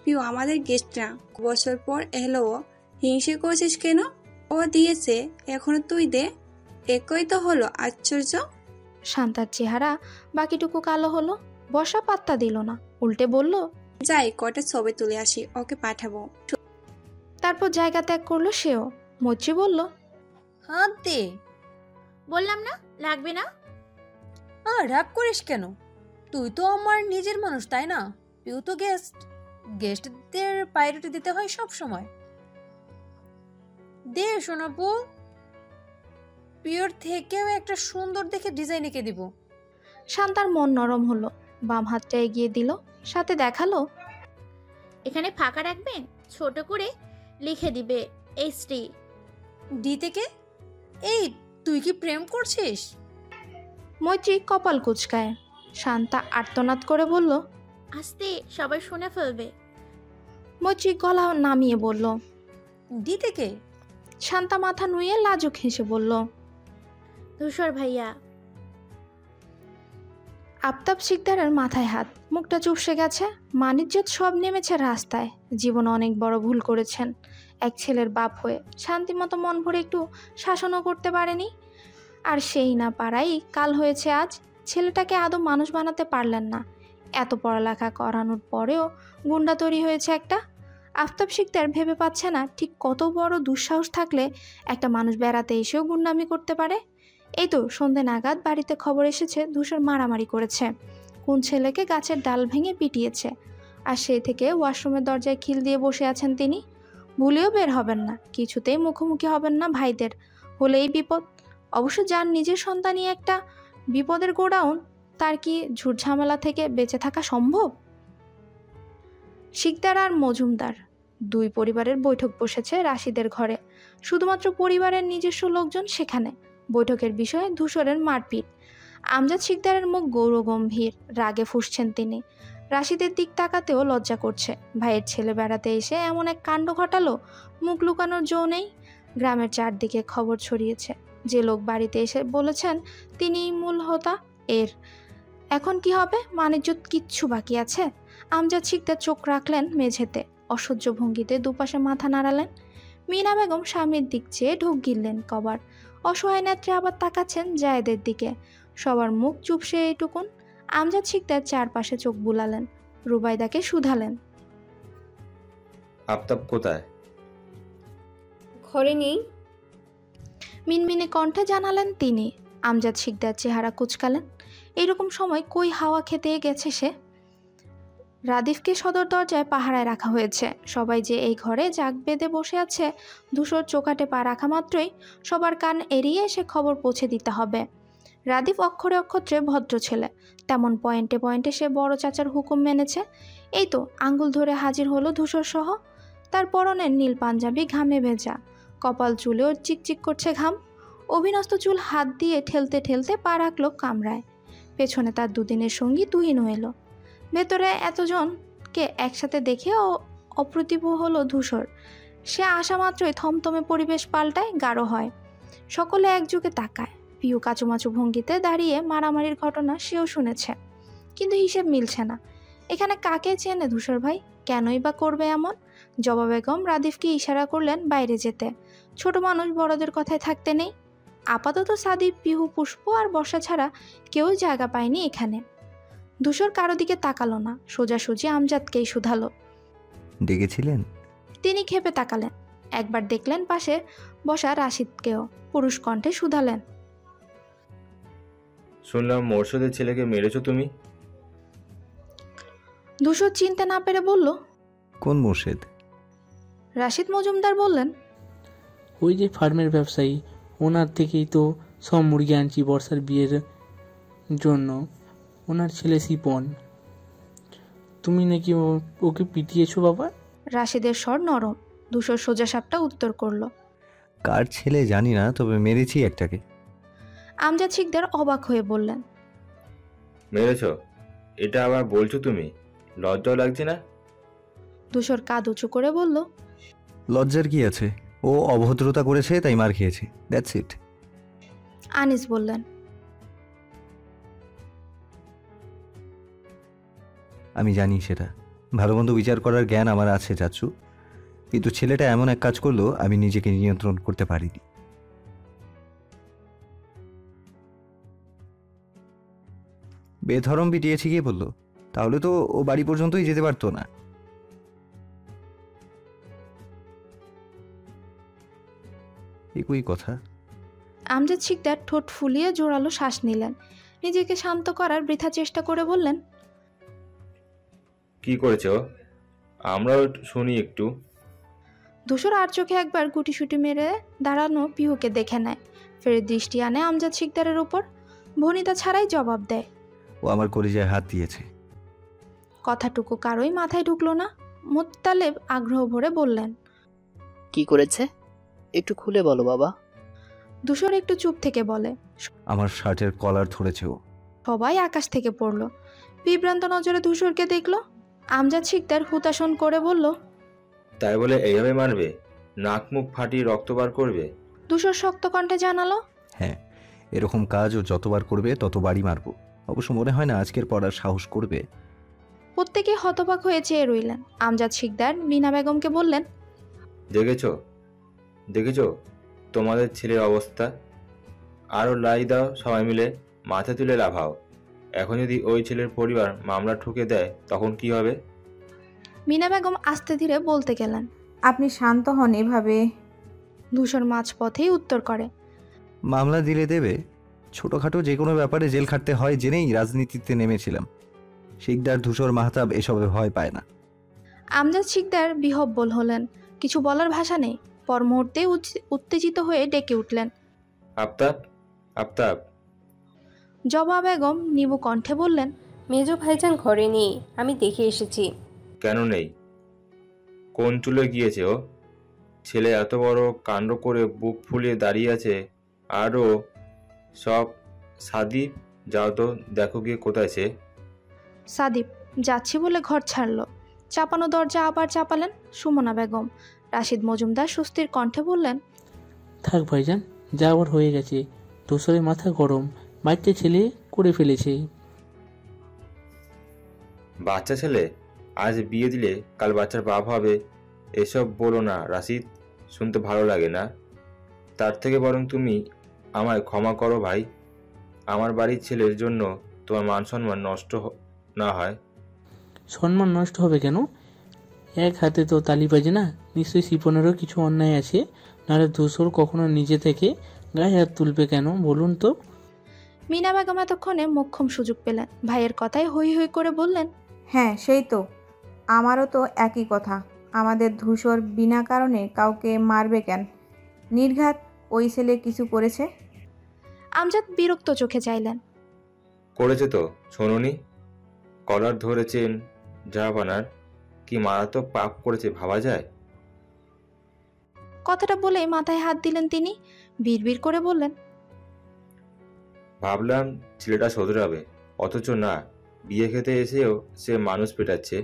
পিউ আমাদের গেস্টরা বছর পর এলো, হিংসে করছিস কেন? ও দিয়েছে, এখনো তুই দে। একই তো হলো, আশ্চর্য। শান্তার চেহারা বাকিটুকু কালো হলো। বর্ষা পাত্তা দিল না, উল্টে বলল, যাই কটা ছবি তুলে আসি, ওকে পাঠাবো। তারপর জায়গা ত্যাগ করলো সেও। মৈত্রী বলল, হাত দে। বললাম না লাগবে না। রাগ করিস কেন? তুই তো আমার নিজের মানুষ, তাই না? পিউ তো গেস্ট, গেস্টদের প্রায়োরিটি দিতে হয় সব সময়। দে শোনাবো, পিওর থেকেও একটা সুন্দর দেখে ডিজাইন এঁকে দিব। শান্তার মন নরম হলো, বাম হাতটা এগিয়ে দিল, সাথে দেখালো, এখানে ফাঁকা রাখবেন, ছোট করে লিখে দিবে HD। ডি থেকে? এই তুই কি প্রেম করছিস? মৈত্রী কপাল কুচকায়। শান্তা আর্তনাদ করে বলল, আস্তে, সবাই শুনে ফেলবে। মৈত্রী গলা নামিয়ে বলল, ডি থেকে? শান্তা মাথা নুয়ে লাজুক হেসে বলল, ধূসর ভাইয়া। আফতাব শিকদারের মাথায় হাত, মুখটা চুপসে গেছে। মানিজ্যত সব নেমেছে রাস্তায়। জীবনে অনেক বড় ভুল করেছেন। এক ছেলের বাপ হয়ে শান্তিমতো মন ভরে একটু শাসনও করতে পারেনি। আর সেই না পারাই কাল হয়েছে আজ। ছেলেটাকে আদৌ মানুষ বানাতে পারলেন না। এত পড়ালেখা করানোর পরেও গুন্ডা তৈরি হয়েছে একটা। আফতাব শিকদার ভেবে পাচ্ছে না ঠিক কত বড় দুঃসাহস থাকলে একটা মানুষ বেড়াতে এসেও গুন্ডামি করতে পারে। এই তো সন্ধে নাগাদ বাড়িতে খবর এসেছে ধূসর মারামারি করেছে। কোন ছেলেকে গাছের ডাল ভেঙে পিটিয়েছে। আর সেই থেকে ওয়াশরুমের দরজায় খিল দিয়ে বসে আছেন তিনি। ভুলেও বের হবেন না, কিছুতেই মুখোমুখি হবেন না ভাইদের, হলেই বিপদ। অবশ্য যার নিজের সন্তানই একটা বিপদের গোডাউন, তার কি ঝুটঝামেলা থেকে বেঁচে থাকা সম্ভব? শিকদার আর মজুমদার দুই পরিবারের বৈঠক বসেছে রাশিদের ঘরে। শুধুমাত্র পরিবারের নিজস্ব লোকজন সেখানে। বৈঠকের বিষয়ে ধূসরের মারপিট। আমজাদ শিকদারের মুখ গৌরগম্ভীর, রাগে ফুঁসছেন তিনি। রাশিদের দিক তাকাতেও লজ্জা করছে। ভাইয়ের ছেলে বেড়াতে এসে এমন এক কাণ্ড ঘটালো, মুখ লুকানোর জো নেই। গ্রামের চারদিকে খবর ছড়িয়েছে, যে লোক বাড়িতে এসে বলেছেন তিনিই মূল হোতা এর। এখন কি হবে? মানিজ্যত কিচ্ছু বাকি আছে? আমজাদ শিকদার চোখ রাখলেন মেঝেতে, অসহ্য ভঙ্গিতে দুপাশে মাথা নাড়ালেন। মিনা বেগম স্বামীর দিক চেয়ে ঢোক গিললেন কবার। অসহায় নেত্রে আবার তাকাচ্ছেন জায়েদের দিকে। সবার মুখ চুপসে এইটুকুন। আমজাদ শিকদার চারপাশে চোখ বুলালেন, রুবাইদাকে শুধালেন, আফতাব কোথায়? ঘরে নেই। মিনমিনে কণ্ঠে জানালেন তিনি। আমজাদ শিকদার চেহারা কুচকালেন। এইরকম সময় কই হাওয়া খেতে গেছে সে? রাদিফকে সদর দরজায় পাহারায় রাখা হয়েছে। সবাই যে এই ঘরে জাগ বেঁধে বসে আছে, ধূসর চোকাটে পা রাখা মাত্রই সবার কান এড়িয়ে এসে খবর পৌঁছে দিতে হবে। রাদিফ অক্ষরে অক্ষরে ভদ্র ছেলে, তেমন পয়েন্টে পয়েন্টে সে বড় চাচার হুকুম মেনেছে। এই তো আঙ্গুল ধরে হাজির হলো ধূসর সহ। তার পরনের নীল পাঞ্জাবি ঘামে ভেজা, কপাল চুলেও চিকচিক করছে ঘাম। অভিনস্ত চুল হাত দিয়ে ঠেলতে ঠেলতে পা রাখলো কামরায়। পেছনে তার দুদিনের সঙ্গী তুহিনও এলো। ভেতরে এতজনকে একসাথে দেখে অপ্রতিভ হলো ধূসর। সে আসা মাত্রই থমথমে পরিবেশ পাল্টায়, গাঢ় হয়। সকলে একযোগে তাকায়। পিউ কাচুমাচু ভঙ্গিতে দাঁড়িয়ে মারামারির ঘটনা সেও শুনেছে, কিন্তু হিসেব মিলছে না। এখানে কাকে চেনে ধূসর ভাই? কেনই বা করবে এমন? জবা বেগম রাদিফকে ইশারা করলেন বাইরে যেতে। ছোট মানুষ বড়দের কথায় থাকতে নেই। আপাতত সাদিব, পিহু, পুষ্প আর বর্ষা ছাড়া কেউ জায়গা পায়নি এখানে। ধূসর কারো দিকে তাকালো না, সোজাসুজি আমজাদকেই শুধালো, ডেকেছিলেন? তিনি ক্ষেপে তাকালেন। একবার দেখলেন পাশে বসা রাশিদকেও, পুরুষ কণ্ঠে শুধালেন, শুনলাম মোরশেদের ছেলেকে মেরেছো তুমি? ধূসর চিনতে না পেরে বলল, কোন মোর্শেদ? রাশিদ মজুমদার বললেন, ওই যে ফার্মের ব্যবসায়ী, ওনার থেকেই তো সব মুরগি আনছি বর্ষার বিয়ের জন্য। ওনার ছেলে শিপন। তুমি নাকি ওকে পিটিয়েছো বাবা? রাশিদের স্বর নরম। ধূসর সোজা সাপটা উত্তর করলো, কার ছেলে জানি না, তবে মেরেছি একটাকে। আমজাদ শিকদার অবাক হয়ে বললেন, মেরেছো? এটা আবার বলছো তুমি? লজ্জাও লাগছে না? ধূসর কাঁধ উঁচু করে বলল, লজ্জার কি আছে? ও অভদ্রতা করেছে তাই মার খেয়েছে, দ্যাটস ইট। আনিস বললেন, আমি জানি সেটা। ভালো মন্দ বিচার করার জ্ঞান আমার আছে চাচু, কিন্তু ছেলেটা এমন এক কাজ করলো আমি নিজেকে নিয়ন্ত্রণ করতে পারিনি। বেধরম পিটিয়েছি গিয়ে বললো, তাহলে তো ও বাড়ি পর্যন্তই যেতে পারতো না। একই কথা। আমজাদ শিকদার ঠোঁট ফুলিয়ে জোরালো শ্বাস নিলেন। নিজেকে শান্ত করার বৃথা চেষ্টা করে বললেন, কি করেছো? আমরাও শুনি একটু। ধূসর আর চোখে একবার গুটিসুটি মেরে দাঁড়ানো পিহুকে দেখে নেয়, ফের দৃষ্টি আনে আমজাদ শিকদারের উপর। ভনিতা ছাড়াই জবাব দেয়, ও আমার কলিজায় হাত দিয়েছে। কথাটুকু কারোই মাথায় ঢুকলো না। মুত্তালেব আগ্রহ ভরে বললেন, কি করেছে? একটু খুলে বলো বাবা। ধূসর একটু চুপ থেকে বলে, আমার শার্টের কলার ধরেছে ও। সবাই আকাশ থেকে পড়ল। বিভ্রান্ত নজরে ধূসরকে দেখল। আমজাদ শিকদার হুতাশন করে বলল, তাই বলে এইভাবে মারবে? নাক মুখ ফাটিয়ে রক্ত বার করবে? ধূসর শক্ত কণ্ঠে জানালো, হ্যাঁ, এরকম কাজ ও যতবার করবে ততবারই মারবো। অবশ্য মনে হয় না আজকের পর আর সাহস করবে। প্রত্যেকে হতবাক হয়ে চেয়ে রইলেন। আমজাদ শিকদার মিনা বেগমকে বললেন, দেখেছো দেখেছো তোমাদের ছেলের অবস্থা? আরও লাই দাও, সবাই মিলে মাথা তুলে লাফাও। এখন যদি ওই ছেলের পরিবার মামলা ঠুকে দেয় তখন কি হবে? মিনা বেগম আস্তে ধীরে বলতে গেলেন, আপনি শান্ত হন এভাবে। ধূসর মাঝপথেই উত্তর করে, মামলা দিলে দেবে। ছোটোখাটো যে কোনো ব্যাপারে জেল খাটতে হয় জেনেই রাজনীতিতে নেমেছিলাম। শিকদার, ধূসর, মাহতাব এসবে ভয় পায় না। আমজাদ শিকদার বিহব্বল হলেন, কিছু বলার ভাষা নেই। পর মুহূর্তে উত্তেজিত হয়ে ডেকে উঠলেন, আফতাব, আফতাব। জবা বেগম নিবু কণ্ঠে বললেন, মেজো ভাইজান ঘরে নেই, আমি দেখে এসেছি। কেন নেই? কোন চুলে গিয়েছে ও? ছেলে এত বড় কাণ্ড করে বুক ফুলিয়ে দাঁড়িয়ে আছে, আরও সব। সাদীপ, যাও তো দেখো গিয়ে কোথায় সে। সাদীপ যাচ্ছি বলে ঘর ছাড়ল। চাপানো দরজা আবার চাপালেন সুমনা বেগম। রাশিদ মজুমদার সুস্থির কণ্ঠে বললেন, থাক ভাইজান, যাওয়ার হয়ে গেছে। ধূসরের মাথা গরম, বাচ্চা ছেলে করে ফেলেছে। বাচ্চা ছেলে? আজ বিয়ে দিলে কাল বাচ্চার বাপ হবে। এসব বলো না রাশিদ, শুনতে ভালো লাগে না। তার থেকে বরং তুমি আমায় ক্ষমা করো ভাই। আমার বাড়ির ছেলের জন্য তোমার মান সম্মান নষ্ট না হয়। সম্মান নষ্ট হবে কেন? এক হাতে তো তালি বাজে না। নিশ্চয়ই শিপনেরও কিছু অন্যায় আছে, নাহলে ধূসর কখনো নিজে থেকে গায়ে হাত তুলবে কেন বলুন তো? মিনা বেগম এতক্ষণে মোক্ষম সুযোগ পেলেন। ভাইয়ের কথায় হই হই করে বললেন, হ্যাঁ সেই তো, আমারও তো একই কথা। আমাদের ধূসর বিনা কারণে কাউকে মারবে কেন? নির্ঘাত ওই ছেলে কিছু করেছে? আমজাদ বিরক্ত চোখে চাইলেন। করেছে তো, শোনোনি? কলার ধরেছেন জাহাপানার। কি মারাত্মক পাপ করেছে ভাবা যায়? কথাটা বলেই মাথায় হাত দিলেন তিনি। বিড়বিড় করে বললেন, ভাবলাম ছেলেটা শোধরাবে, অথচ না, বিয়ে খেতে এসেও সে মানুষ পেটাচ্ছে।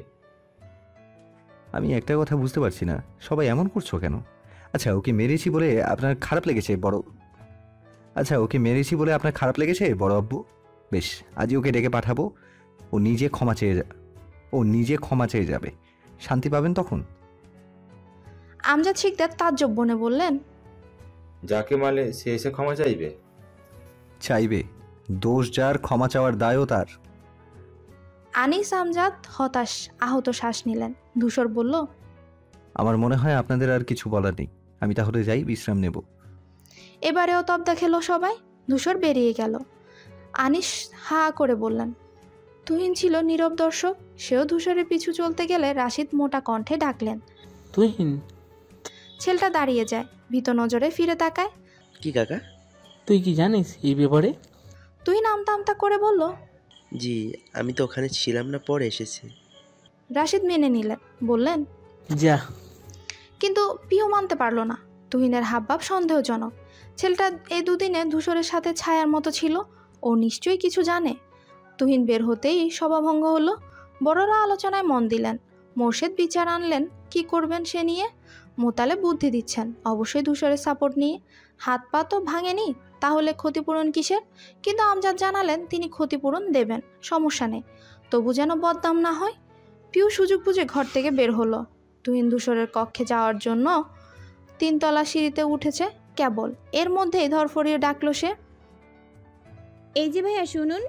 আমি একটা কথা বুঝতে পারছি না, সবাই এমন করছো কেন? আচ্ছা, ওকে মেরেছি বলে আপনার খারাপ লেগেছে বড় আব্বু? বেশ, আজই ওকে ডেকে পাঠাবো। ও নিজে ক্ষমা চেয়ে যাবে, শান্তি পাবেন তখন। আমজাদ শিকদার তাজ্জব বনে বললেন, যাকে মারলে সে এসে ক্ষমা চাইবে। দোষ যার, ক্ষমা চাওয়ার দায়ও তার। আনিস আমজাদ হতাশ আহত শ্বাস নিলেন। ধূসর বলল, আমার মনে হয় আপনাদের আর কিছু বলার নেই, আমি তাহলে যাই, বিশ্রাম নেব। এবারেও তবদা খেলো সবাই। ধূসর বেরিয়ে গেল। আনিস হা করে বললেন। তুহিন ছিল নীরব দর্শক। সেও ধূসরের পিছু চলতে গেলে রাশিদ মোটা কণ্ঠে ডাকলেন, তুহিন। ছেলেটা দাঁড়িয়ে যায়, ভীত নজরে ফিরে তাকায়। কি কাকা? তুই কি জানিস এই ব্যাপারে? তুহিন আমতা আমতা করে বলল, জি, আমি তো ওখানে ছিলাম না, পরে এসেছি। রাশিদ মেনে নিলেন, বললেন, যা। কিন্তু পিও মানতে পারল না। তুহিনের হাবভাব সন্দেহজনক। ছেলেটা এই দুদিনে ধূসরের সাথে ছায়ার মতো ছিল। ও নিশ্চয়ই কিছু জানে। তুহিন বের হতেই সভাভঙ্গ হলো। বড়রা আলোচনায় মন দিলেন। মোর্শেদ বিচার আনলেন কি করবেন সে নিয়ে। মোতালে বুদ্ধি দিচ্ছেন, অবশ্যই ধূসরের সাপোর্ট নিয়ে। হাত পা তো ভাঙেনি, তাহলে ক্ষতিপূরণ কিসের? কিন্তু আমজাদ জানালেন তিনি ক্ষতিপূরণ দেবেন, সমস্যা নেই, তবু যেন বদনাম না হয়। পিউ সুযোগ বুঝে ঘর থেকে বের হলো। তুহিন ধূসরের কক্ষে যাওয়ার জন্য 3 তলা সিঁড়িতে উঠেছে কেবল। এর মধ্যেই ধরফড়িয়ে ডাকলো সে, এই যে ভাইয়া শুনুন।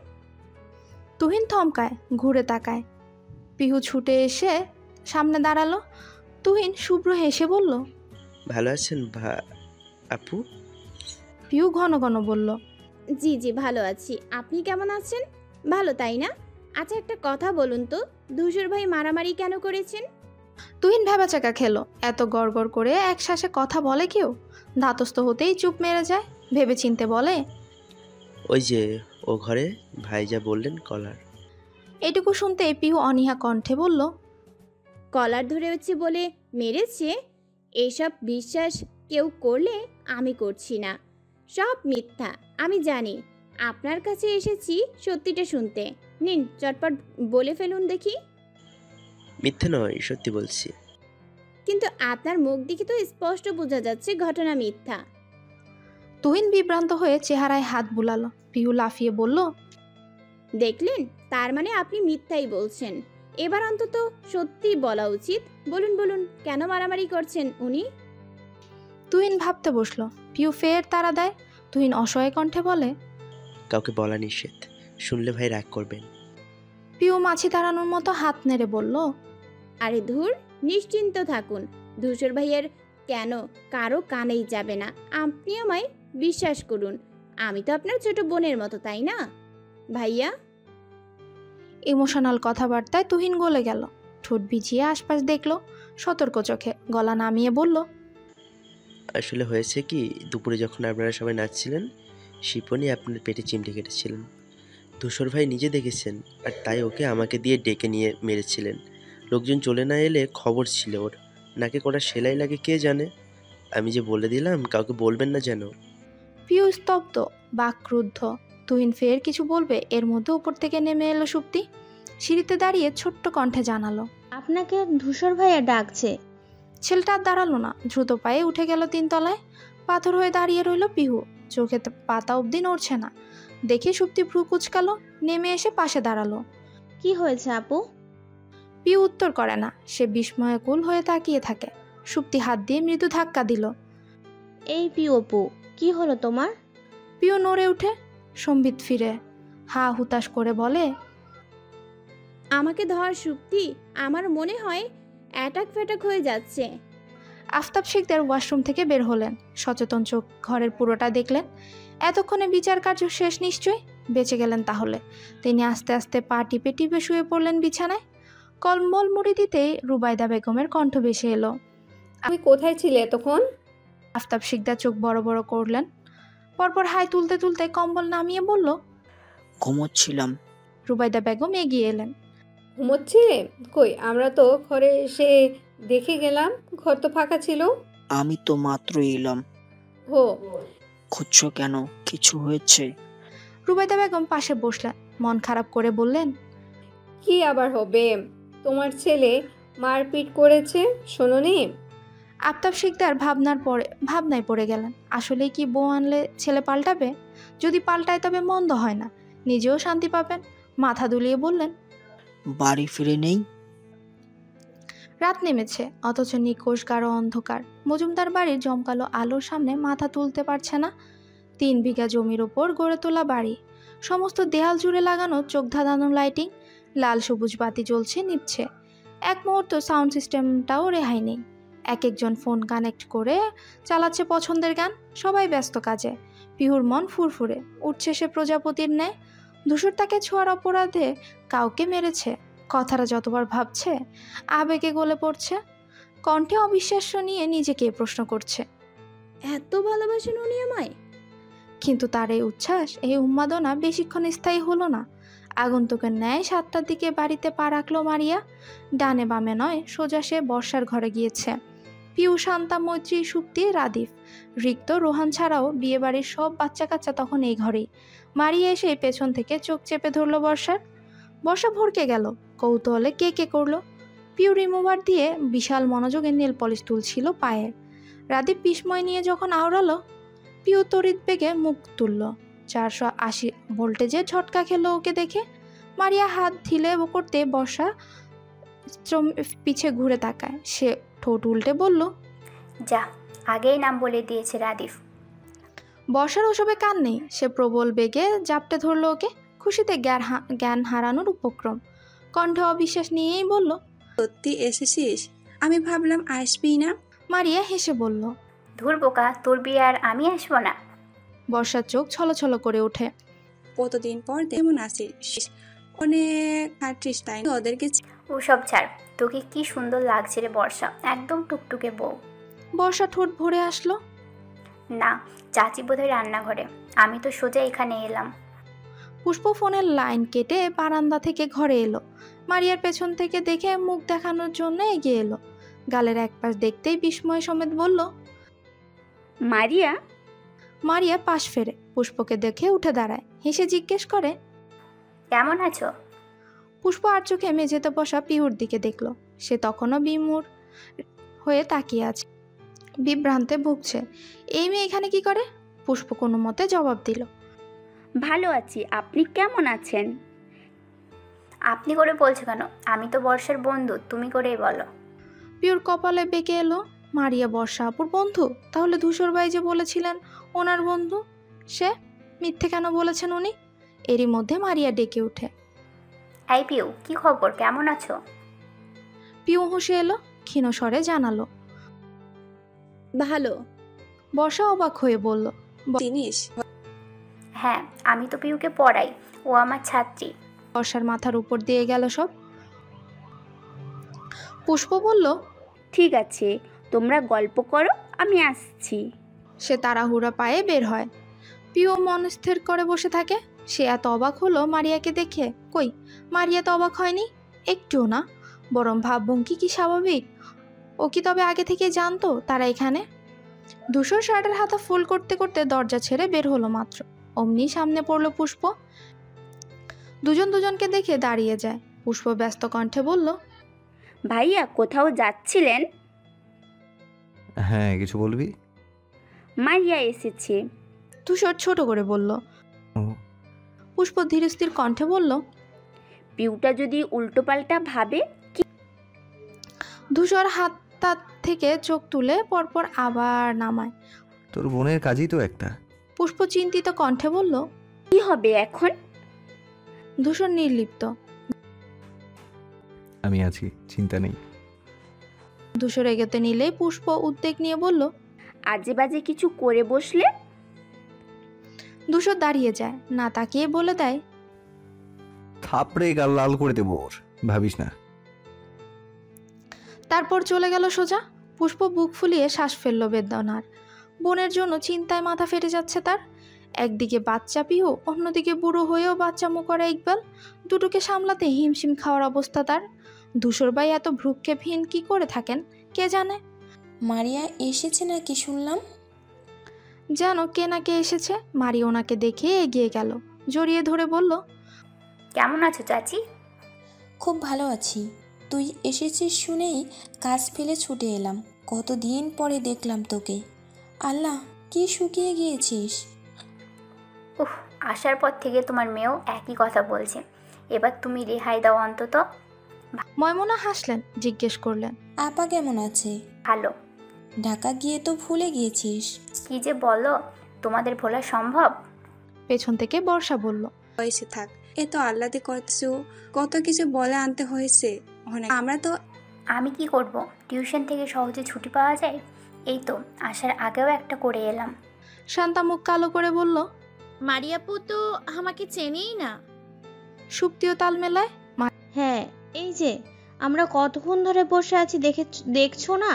তুহিন থমকায়, ঘুরে তাকায়। পিহু ছুটে এসে সামনে দাঁড়ালো। তুহিন শুভ্র হেসে বলল, ভালো আছেন আপু? পিহু ঘন ঘন বলল, জি জি ভালো আছি, আপনি কেমন আছেন? ভালো তাই না? আচ্ছা একটা কথা বলুন তো, ধূসর ভাই মারামারি কেন করেছেন? তুহিন ভেবাচাকা খেলো। এত গড়গড় করে এক শ্বাসে কথা বলে কেউ? ধাতস্থ হতেই চুপ মেরে যায়। ভেবে চিনতে বলে, ওই যে ও ঘরে ভাই যা বললেন কলার। এটুকু শুনতে পিহু অনীহা কণ্ঠে বলল, কলার ধরেছে বলে মেরেছে? এইসব বিশ্বাস কেউ করলে আমি করছি না, সব মিথ্যা। আমি জানি। আপনার কাছে এসেছি সত্যিটা শুনতে। নিন চটপট বলে ফেলুন দেখি। মিথ্যে নয়, সত্যি বলছি। কিন্তু আপনার মুখ দেখে তো স্পষ্ট বোঝা যাচ্ছে ঘটনা মিথ্যা। তুহিন বিভ্রান্ত হয়ে চেহারায় হাত বুলালো। পিহু লাফিয়ে বলল, দেখলেন, তার মানে আপনি মিথ্যাই বলছেন। এবার অন্তত সত্যি বলা উচিত। বলুন বলুন, কেন মারামারি করছেন উনি? তুহিন ভাবতে বসলো। পিহু ফের তাড়া দেয়। তুহিন অসহায় কণ্ঠে বলে, কাউকে বলা নিষেধ, শুনলে ভাই রাগ করবেন। পিহু মাছি তাড়ানোর মতো হাত নেড়ে বলল, আরে ধুর, নিশ্চিন্ত থাকুন। ধূসর ভাইয়ের কেন কারো কানেই যাবে না। আপনি আমায় বিশ্বাস করুন, আমি তো আপনার ছোট বোনের মতো, তাই না ভাইয়া? ইমোশনাল কথাবার্তায় তুহিন গলে গেল, ঠোঁট ভিজিয়ে আশপাশ দেখলো, সতর্ক চোখে গলা নামিয়ে বলল, আসলে হয়েছে কি, দুপুরে যখন আপনারা সবাই নাচছিলেন, শিপনি আপনার পেটে চিমটি কেটেছিলেন। ধূসর ভাই নিজে দেখেছেন, আর তাই ওকে আমাকে দিয়ে ডেকে নিয়ে মেরেছিলেন। লোকজন চলে না এলে খবর ছিল ওর। নাকে কটা সেলাই লাগে কে জানে। আমি যে বলে দিলাম কাউকে বলবেন না যেন। পিউ স্তব্ধ, বাকরুদ্ধ। তুহিন ফের কিছু বলবে, এর মধ্যে উপর থেকে নেমে এলো সুপ্তি। সিঁড়িতে দাঁড়িয়ে ছোট্ট কণ্ঠে জানালো, আপনাকে ধূসর ভাইয়া ডাকছে। ছেলেটা আর দাঁড়ালো না, দ্রুত পায়ে উঠে গেল 3 তলায়। পাথর হয়ে দাঁড়িয়ে রইল পিহু, চোখে পাতা অবধি নড়ছে না। দেখে সুপ্তি ভ্রু কুচকালো, নেমে এসে পাশে দাঁড়ালো। কি হয়েছে আপু? পিউ উত্তর করে না, সে বিস্ময়কুল হয়ে তাকিয়ে থাকে। সুপ্তি হাত দিয়ে মৃদু ধাক্কা দিল। এই পিউ আপু, কি হলো তোমার? পিউ নড়ে উঠে, সম্বিত ফিরে হা হুতাশ করে বলে, আমাকে ধর সুপ্তি, আমার মনে হয় অ্যাটাক ফ্যাটাক হয়ে যাচ্ছে। আফতাব শিকদার ওয়াশরুম থেকে বের হলেন, সচেতন চোখ ঘরের পুরোটা দেখলেন। এতক্ষণে বিচার কার্য শেষ নিশ্চয়ই, বেঁচে গেলেন তাহলে। তিনি আস্তে আস্তে পা টিপে টিপে শুয়ে পড়লেন বিছানায়। কম্বল মুড়ি দিতেই রুবাইদা বেগমের কণ্ঠ ভেসে এলো, তুমি কোথায় ছিলে এতক্ষণ? আফতাব শিকদার চোখ বড় বড় করলেন, পরপর হাই তুলতে তুলতে কম্বল নামিয়ে বলল, ঘুমোচ্ছিলাম। রুবাইদা বেগম এগিয়ে এলেন। ঘুমোচ্ছিলে? কই, আমরা তো ঘরে এসে দেখে গেলাম, ঘর তো ফাঁকা ছিল। আমি তো মাত্র এলাম। হো, খুঁজছো কেন? কিছু হয়েছে? রুবাইদা বেগম পাশে বসলেন, মন খারাপ করে বললেন, কি আবার হবে? তোমার ছেলে মারপিট করেছে, শোনোনি? আফতাব শিকদার ভাবনায় পড়ে গেলেন। আসলে কি বউ আনলে ছেলে পাল্টাবে? যদি পাল্টায় তবে মন্দ হয় না, নিজেও শান্তি পাবেন। মাথা দুলিয়ে বললেন, বাড়ি ফিরে নেই? রাত নেমেছে, অথচ নিকোষ গাঢ় অন্ধকার। মজুমদার বাড়ির জমকালো আলোর সামনে মাথা তুলতে পারছে না। 3 বিঘা জমির ওপর গড়ে তোলা বাড়ি, সমস্ত দেয়াল জুড়ে লাগানো চোখ ধাঁধানো লাইটিং, লাল সবুজ বাতি জ্বলছে নিচ্ছে। এক মুহূর্ত সাউন্ড সিস্টেমটাও রেহাই নেই। একজন ফোন কানেক্ট করে চালাচ্ছে পছন্দের গান, সবাই ব্যস্ত কাজে। পিহুর মন ফুরফুরে উঠছে, সে প্রজাপতির ন্যায়। ধূসর তাকে ছোঁয়ার অপরাধে কাউকে মেরেছে, কথাটা যতবার ভাবছে আবেগে গলে পড়ছে। কণ্ঠে অবিশ্বাস্য নিয়ে নিজেকে প্রশ্ন করছে, এত ভালোবাসেন উনি আমায়? কিন্তু তার এই উচ্ছ্বাস, এই উন্মাদনা বেশিক্ষণ স্থায়ী হলো না। আগন্তুকের ন্যায় 7টার দিকে বাড়িতে পা রাখলো মারিয়া। ডানে বামে নয়, সোজা সে বর্ষার ঘরে গিয়েছে। পিউ, শান্তা, মৈত্রী, সুপ্তি, রাদিফ, রিক্ত, রোহান ছাড়াও বিয়েবাড়ির সব বাচ্চা কাচ্চা তখন এই ঘরেই। মারিয়া এসে পেছন থেকে চোখ চেপে ধরলো বর্ষার। বর্ষা ভরকে গেল, কৌতূহলে কে কে করলো। পিউ রিমুভার দিয়ে বিশাল মনোযোগে নেল পলিশ তুলছিল পায়ের। রাদীপ বিস্ময় নিয়ে যখন আওড়ালো, পিউ তড়িৎ বেগে মুখ তুলল। 480 ভোল্টেজে ঝটকা খেলো ওকে দেখে। মারিয়া হাত ঢিলে করতে বর্ষা পিছে ঘুরে তাকায়। সে ঠোঁট উল্টে বলল, যা, আগেই নাম বলে দিয়েছে রাদিফ। বর্ষার ওসবে কান নেই, সে প্রবল বেগে জাপটে ধরল ওকে, খুশিতে জ্ঞান হারানোর উপক্রম। কণ্ঠে অবিশ্বাস নিয়েই বলল, সত্যি এসেছিস? আমি ভাবলাম আসবি না। মারিয়া হেসে বলল, ধুর বোকা, তোর বিয়ে আর আমি আসবো না। বর্ষার চোখ ছলছল করে ওঠে। কতদিন পর কেমন আসিস? অনেক হাঁটিস তাই না ওদেরকে? ওসব ছাড়, তোকে কি সুন্দর লাগছে রে বর্ষা, একদম টুকটুকে বউ। বর্ষা ঠোঁট ভরে আসলো। না, চাচি বোধহয় রান্নাঘরে, আমি তো সোজা এখানে এলাম। পুষ্প ফোনের লাইন কেটে বারান্দা থেকে ঘরে এলো। মারিয়ার পেছন থেকে দেখে মুখ দেখানোর জন্য এগিয়ে এলো। গালের এক পাশ দেখতেই বিস্ময় সমেত বলল, মারিয়া। মারিয়া পাশ ফেরে পুষ্পকে দেখে উঠে দাঁড়ায়, হেসে জিজ্ঞেস করে, কেমন আছো? পুষ্প আর চোখে মেঝেতে বসা পিহুর দিকে দেখলো। সে তখনও বিমূঢ় হয়ে তাকিয়ে আছে, বিভ্রান্তে ভুগছে। এই মেয়ে এখানে কি করে? পুষ্প কোনো মতে জবাব দিল, ভালো আছি, আপনি কেমন আছেন? আপনি করে বলছো কেন? আমি তো বর্ষার বন্ধু, তুমি করেই বলো। পিহুর কপালে বেঁকে এলো। মারিয়া বর্ষা আপুর বন্ধু? তাহলে ধূসর ভাই যে বলেছিলেন ওনার বন্ধু, সে মিথ্যে কেন বলেছেন উনি? এরই মধ্যে মারিয়া ডেকে উঠে, এই পিউ, কি খবর, কেমন আছো? পিউ হুঁশে এলো, ক্ষীণ স্বরে জানালো, ভালো। বর্ষা অবাক হয়ে বলল, জিনিস? হ্যাঁ, আমি তো পিউকে পড়াই, ও আমার ছাত্রী। বর্ষার মাথার উপর দিয়ে গেল সব। পুষ্প বলল, ঠিক আছে, তোমরা গল্প করো, আমি আসছি। সে তাড়াহুড়া পায়ে বের হয়। পিউ মনস্থির করে বসে থাকে। সে এত অবাক হলো মারিয়াকে দেখে। কই, মারিয়া তো অবাক হয়নি, একটুও না, বরং ভাবভঙ্গি কি স্বাভাবিক। ও কি তবে আগে থেকে জানতো তারা এখানে? ধূসর শার্টের হাতা ফুল করতে করতে দরজা ছেড়ে বের হলো মাত্র, অমনি সামনে পড়লো পুষ্প। দুজন দুজনকে দেখে দাঁড়িয়ে যায়। পুষ্প ব্যস্ত কণ্ঠে বলল, ভাইয়া কোথাও যাচ্ছিলেন? হ্যাঁ, কিছু বলবি? মারিয়া এসেছে। ধূসর ছোট করে বলল। পুষ্প ধীরস্থির কণ্ঠে বলল, পিউটা যদি উল্টোপাল্টা ভাবে? ধূসর হাত তার থেকে চোখ তুলে পরপর আবার নামায়। তোর বোনের কাজই তো একটা। পুষ্প চিন্তিত কণ্ঠে বলল, কি হবে এখন? ধূসর নির্লিপ্ত। আমি আছি, চিন্তা নেই। ধূসর এগোতে নিলে পুষ্প উদ্বেগ নিয়ে বলল, আজে বাজে কিছু করে বসলে? ধূসর দাঁড়িয়ে যায়, না তাকিয়ে বলে দেয়, থাপড়ে গাল লাল করে দেবো ওর, ভাবিস না। তারপর চলে গেল সোজা। পুষ্প বুক ফুলিয়ে শ্বাস ফেলল বেদনার। বোনের জন্য চিন্তায় মাথা ফেটে যাচ্ছে তার। একদিকে বাচ্চা পিহু, অন্যদিকে বুড়ো হয়েও বাচ্চামো করা ইকবাল, দুটোকে সামলাতে হিমশিম খাওয়ার অবস্থা তার। ধূসর ভাই এত ভ্রুক্ষেপহীন কি করে থাকেন কে জানে। মারিয়া এসেছে নাকি শুনলাম? জানো কে না কে এসেছে? মারি ওনাকে দেখে এগিয়ে গেল, জড়িয়ে ধরে বলল, কেমন আছো চাচি? খুব ভালো আছি। তুই এসেছিস শুনেই কাজ ফেলে ছুটে এলাম। কতদিন পরে দেখলাম তোকে। আল্লাহ, কি শুকিয়ে গিয়েছিস। উফ, আসার পর থেকে তোমার মেয়েও একই কথা বলছে। এবার তুমি রেহাই দাও অন্তত। ময়মনা হাসলেন, জিজ্ঞেস করলেন, আপা কেমন আছে? ভালো। ঢাকা গিয়ে তো ভুলে গিয়েছিস। কি যে বলো, তোমাদের ভোলা সম্ভব? পেছন থেকে বর্ষা বলল, হয়েছে থাক, এ তো আল্লাদে করছো, কত কিছু বলে আনতে হয়েছে। আমরা তো। আমি কি করব, টিউশন থেকে সহজে ছুটি পাওয়া যায়? এই তো আসার আগেও একটা করে এলাম। শান্তা মুখ কালো করে বলল, মারিয়াপু তো আমাকে চেনেই না। সুপ্তিও তাল মেলায়, হ্যাঁ, এই যে আমরা কতক্ষণ ধরে বসে আছি দেখছো না?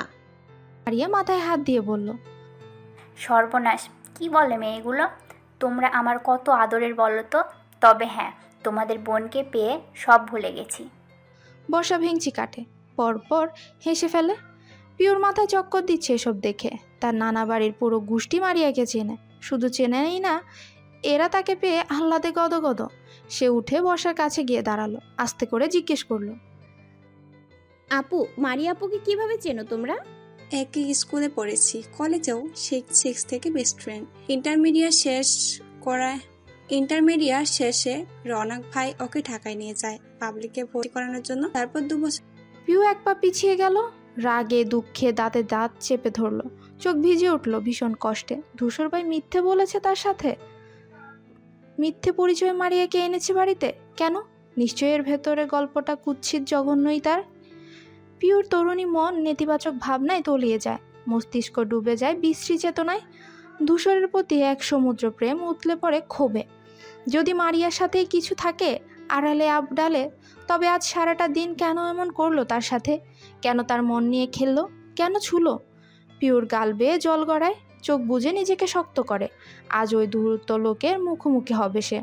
মারিয়া মাথায় হাত দিয়ে বলল, সর্বনাশ, কি বলে মেয়েগুলো? তোমরা আমার কত আদরের বলো তো। তবে হ্যাঁ, তোমাদের বোনকে পেয়ে সব ভুলে গেছি। বর্ষা ভেঙচি কাটে, পরপর হেসে ফেলে। পিওর মাথায় চক্কর দিচ্ছে এসব দেখে। তার নানা বাড়ির পুরো গোষ্ঠী মারিয়াকে চেনে, শুধু চেনেই না, এরা তাকে পেয়ে আহ্লাদে গদগদ। সে উঠে বর্ষার কাছে গিয়ে দাঁড়ালো, আস্তে করে জিজ্ঞেস করলো, আপু, মারিয়া আপুকে কিভাবে চেনো তোমরা? একই স্কুলে পড়েছি, কলেজেও 6 থেকে বেস্ট ফ্রেন্ড। ইন্টারমিডিয়েট শেষে রৌনক ভাই ওকে ঢাকায় নিয়ে যায় পাবলিকে ভর্তি করানোর জন্য। তারপর 2 বছর। পিউ এক পা পিছিয়ে গেল, রাগে দুঃখে দাঁতে দাঁত চেপে ধরলো, চোখ ভিজে উঠলো ভীষণ কষ্টে। ধূসর ভাই মিথ্যে বলেছে তার সাথে, মিথ্যে পরিচয় মারিয়াকে এনেছে বাড়িতে। কেন? নিশ্চয়ই এর ভেতরে গল্পটা কুৎসিত জঘন্যই তার। পিউর তরুণী মন নেতিবাচক ভাবনায় তলিয়ে যায়, মস্তিষ্ক ডুবে যায় বিশ্রী চেতনায়। ধূসরের প্রতি এক সমুদ্র প্রেম উতলে পড়ে ক্ষোভে। যদি মারিয়ার সাথে কিছু থাকে আড়ালে আবডালে, তবে আজ সারাটা দিন কেন এমন করলো তার সাথে? কেন তার মন নিয়ে খেললো? কেন ছুলো? পিউর গাল বেয়ে জল গড়ায়, চোখ বুজে নিজেকে শক্ত করে। আজ ওই দূরত্ব লোকের মুখোমুখি হবে সে,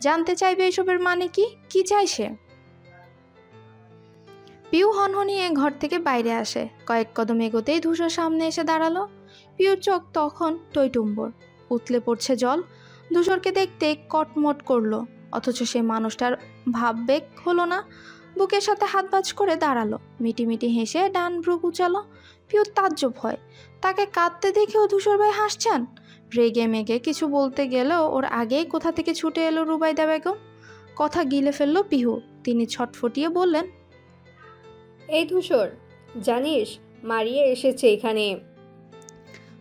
জানতে চাইবে এসবের মানে কি চাই সে। পিউ হনহনিয়ে ঘর থেকে বাইরে আসে, কয়েক কদম এগোতেই ধূসর সামনে এসে দাঁড়ালো। পিউর চোখ তখন টইটুম্বর, উতলে পড়ছে জল। ধূসরকে দেখতে কটমট করলো, অথচ সে মানুষটার ভাববেগ হলো না। বুকের সাথে হাত বাজ করে দাঁড়ালো, মিটিমিটি হেসে ডান ভ্রু কুচালো। পিউর তাজ্জব হয়, তাকে কাঁদতে দেখেও ধূসর ভাই হাসছেন। রেগে মেগে কিছু বলতে গেলেও ওর আগেই কোথা থেকে ছুটে এলো রুবাইদা বেগম। কথা গিলে ফেললো পিহু। তিনি ছটফটিয়ে বললেন, এই ধূসর, জানিস মারিয়া এসেছে এখানে।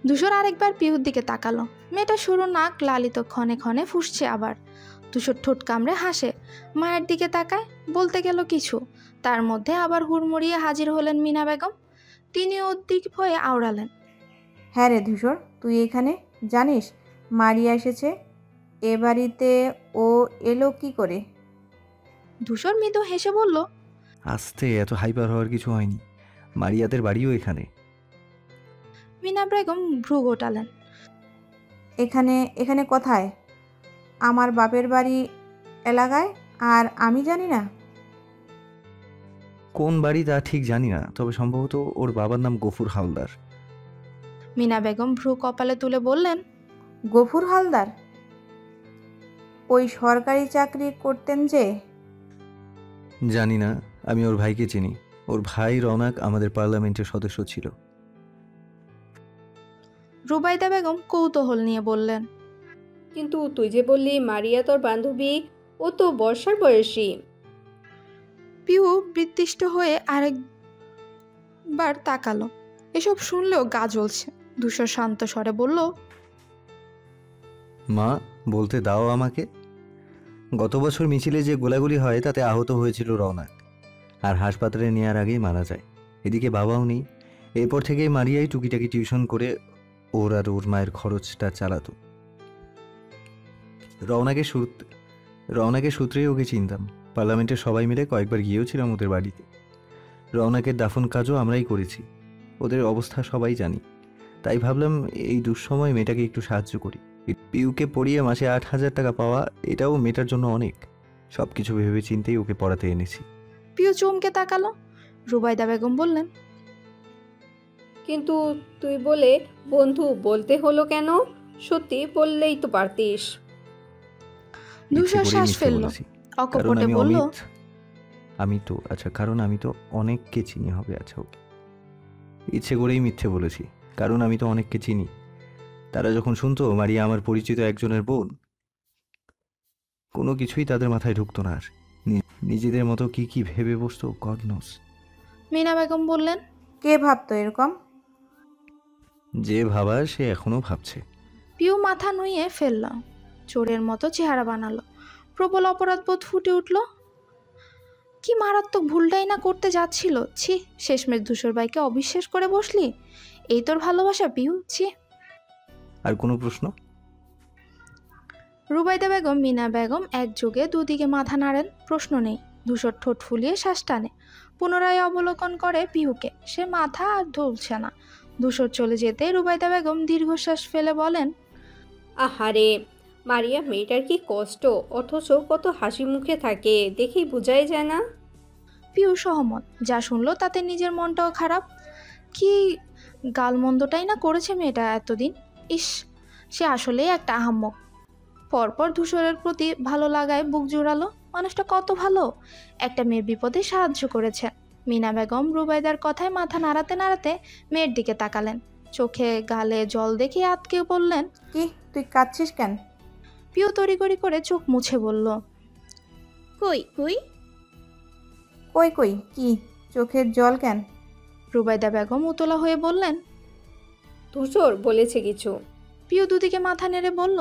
ধূসর আরেকবার পিহুর দিকে তাকালো। মেয়েটা সরু নাক লালিত, ক্ষণে ক্ষণে ফুঁসছে আবার। ধূসর ঠোঁট কামড়ে হাসে, মায়ের দিকে তাকায়, বলতে গেল কিছু, তার মধ্যে আবার হুড়মুড়িয়ে হাজির হলেন মিনা বেগম। তিনি উদ্বিগ হয়ে আওড়ালেন, হ্যাঁ রে ধূসর, তুই এখানে? জানিস মারিয়া এসেছে এ বাড়িতে? ও এলো কি করে? ধূসর মৃদু হেসে বলল, আস্তে, এত হাইপার হওয়ার কিছু হয়নি। মারিয়াদের বাড়িও এখানে। মিনা বেগম ভ্রু গোটালেন। এখানে এখানে কোথায়? আমার বাপের বাড়ি এলাকায়, আর আমি জানি না। কোন বাড়ি তা ঠিক জানি না, তবে সম্ভবত ওর বাবার নাম গফুর হালদার। মিনা বেগম ভ্রু কপালে তুলে বললেন, গফুর হালদার? ওই সরকারি চাকরি করতেন যে? জানি না, আমি ওর ভাইকে চিনি। ওর ভাই রওনাক আমাদের পার্লামেন্টের সদস্য ছিল। রুবাইদা বেগম কৌতূহল নিয়ে বললেন, কিন্তু তুই যে বললি মারিয়া তোর বান্ধবী, ও তো বর্ষার বয়সী। পিউ বিতৃষ্ট হয়ে আরেকবার তাকালো। এসব শুনলেও গা জ্বলছে। ধূসর শান্ত স্বরে বলল, মা, বলতে দাও আমাকে। গত বছর মিছিলে যে গোলাগুলি হয় তাতে আহত হয়েছিল রওনাক, আর হাসপাতালে নেওয়ার আগেই মারা যায়। এদিকে বাবাও নেই। এরপর থেকেই মারিয়াই টুকিটাকি টিউশন করে ওর আর ওর মায়ের খরচটা চালাতো। রওনাকের সূত্রেই ওকে চিনতাম। পার্লামেন্টের সবাই মিলে কয়েকবার গিয়েও ছিলাম ওদের বাড়িতে। রওনাকের দাফন কাজও আমরাই করেছি। ওদের অবস্থা সবাই জানি, তাই ভাবলাম এই দুঃসময় মেয়েটাকে একটু সাহায্য করি। পিউকে পড়িয়ে মাসে 8,000 টাকা পাওয়া, এটাও মেয়েটার জন্য অনেক। সব কিছু ভেবে চিন্তেই ওকে পড়াতে এনেছি। পিউ চমকে তাকালো। রুবাইদা বেগম বললেন, কিন্তু তুই বলে বন্ধু বলতে হলো কেন? সত্যি বললেই তো পারতিস। ধূসর শ্বাস ফেলল, অকপটে বলল, কারণ আমি তো অনেককে চিনি হবে। আচ্ছা, ওকে, ইচ্ছে করেই মিথ্যে বলেছি, কারণ আমি তো অনেককে চিনি। তারা যখন শুনতো মারিয়া আমার পরিচিত একজনের বোন, কোনো কিছুই তাদের মাথায় ঢুকতো না। আর নিজেদের মতো কি কি ভেবে বসতো, গড নোস। মিনা বেগম বললেন, কে ভাবতো এরকম? যে ভাবার সে এখনো ভাবছে। পিউ মাথা নুইয়ে ফেলল, চোরের মতো চেহারা বানালো। প্রবল অপরাধবোধ ফুটে উঠল। কি মারাত্মক ভুলটাই না করতে যাচ্ছিল। ছি, শেষমেশ ধূসর ভাইকে অবিশ্বাস করে বসলি। এই তোর ভালোবাসা পিউ? ছি। আর কোনো প্রশ্ন? রুবাইদা বেগম মিনা বেগম একযোগে দুদিকে মাথা নাড়েন। প্রশ্ন নেই। ধূসর ঠোঁট ফুলিয়ে শ্বাস টানে। পুনরায় অবলোকন করে পিউকে। সে মাথা আর দুলছে না। ধূসর চলে যেতে রুবাইদা বেগম দীর্ঘশ্বাস ফেলে বলেন, আহারে মারিয়া মেয়েটার কি কষ্ট, অথচ কত হাসি মুখে থাকে, দেখেই বোঝাই যায় না। পিউ সহমত। যা শুনলো তাতে নিজের মনটাও খারাপ। কি গালমন্দটাই না করেছে মেয়েটা এতদিন। ইস, সে আসলেই একটা আহাম্মক। পরপর ধূসরের প্রতি ভালো লাগায় বুক জোড়ালো। মানুষটা কত ভালো, একটা মেয়ের বিপদে সাহায্য করেছে। মিনা বেগম রুবাইদার কথায় মাথা নাড়াতে নাড়াতে মেয়ের দিকে তাকালেন। চোখে গালে জল দেখে আতকে বললেন, কি, তুই কাঁদছিস কেন? পিউ তড়িগড়ি করে চোখ মুছে বলল, কই কই কই কই কি, চোখের জল কেন? রুবাইদা বেগম উতলা হয়ে বললেন, ধূসর বলেছে কিছু? পিউ দুদিকে মাথা নেড়ে বলল,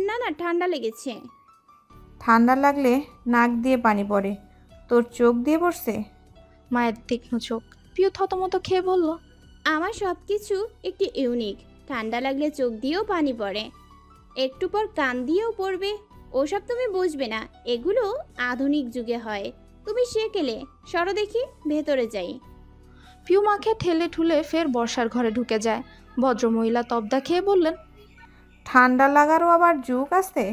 না না, ঠান্ডা লেগেছে। ঠান্ডা লাগলে নাক দিয়ে পানি পড়ে, তোর চোখ দিয়ে পড়ছে? মায়ের তীক্ষ্ণ চোখ। পিউ থতমত খেয়ে বলল, আমার সব কিছু একটি ইউনিক। ঠান্ডা লাগলে চোখ দিয়েও পানি পড়ে, একটু পর কান দিয়েও পড়বে। ওসব তুমি বুঝবে না, এগুলো আধুনিক যুগে হয়। তুমি শেখেলে, সরো দেখি, ভেতরে যাই। পিউ মাকে ঠেলে ঠুলে ফের বর্ষার ঘরে ঢুকে যায়। ভদ্রমহিলা তবদা খেয়ে বললেন, ঠান্ডা লাগারও আবার যুগ আছে?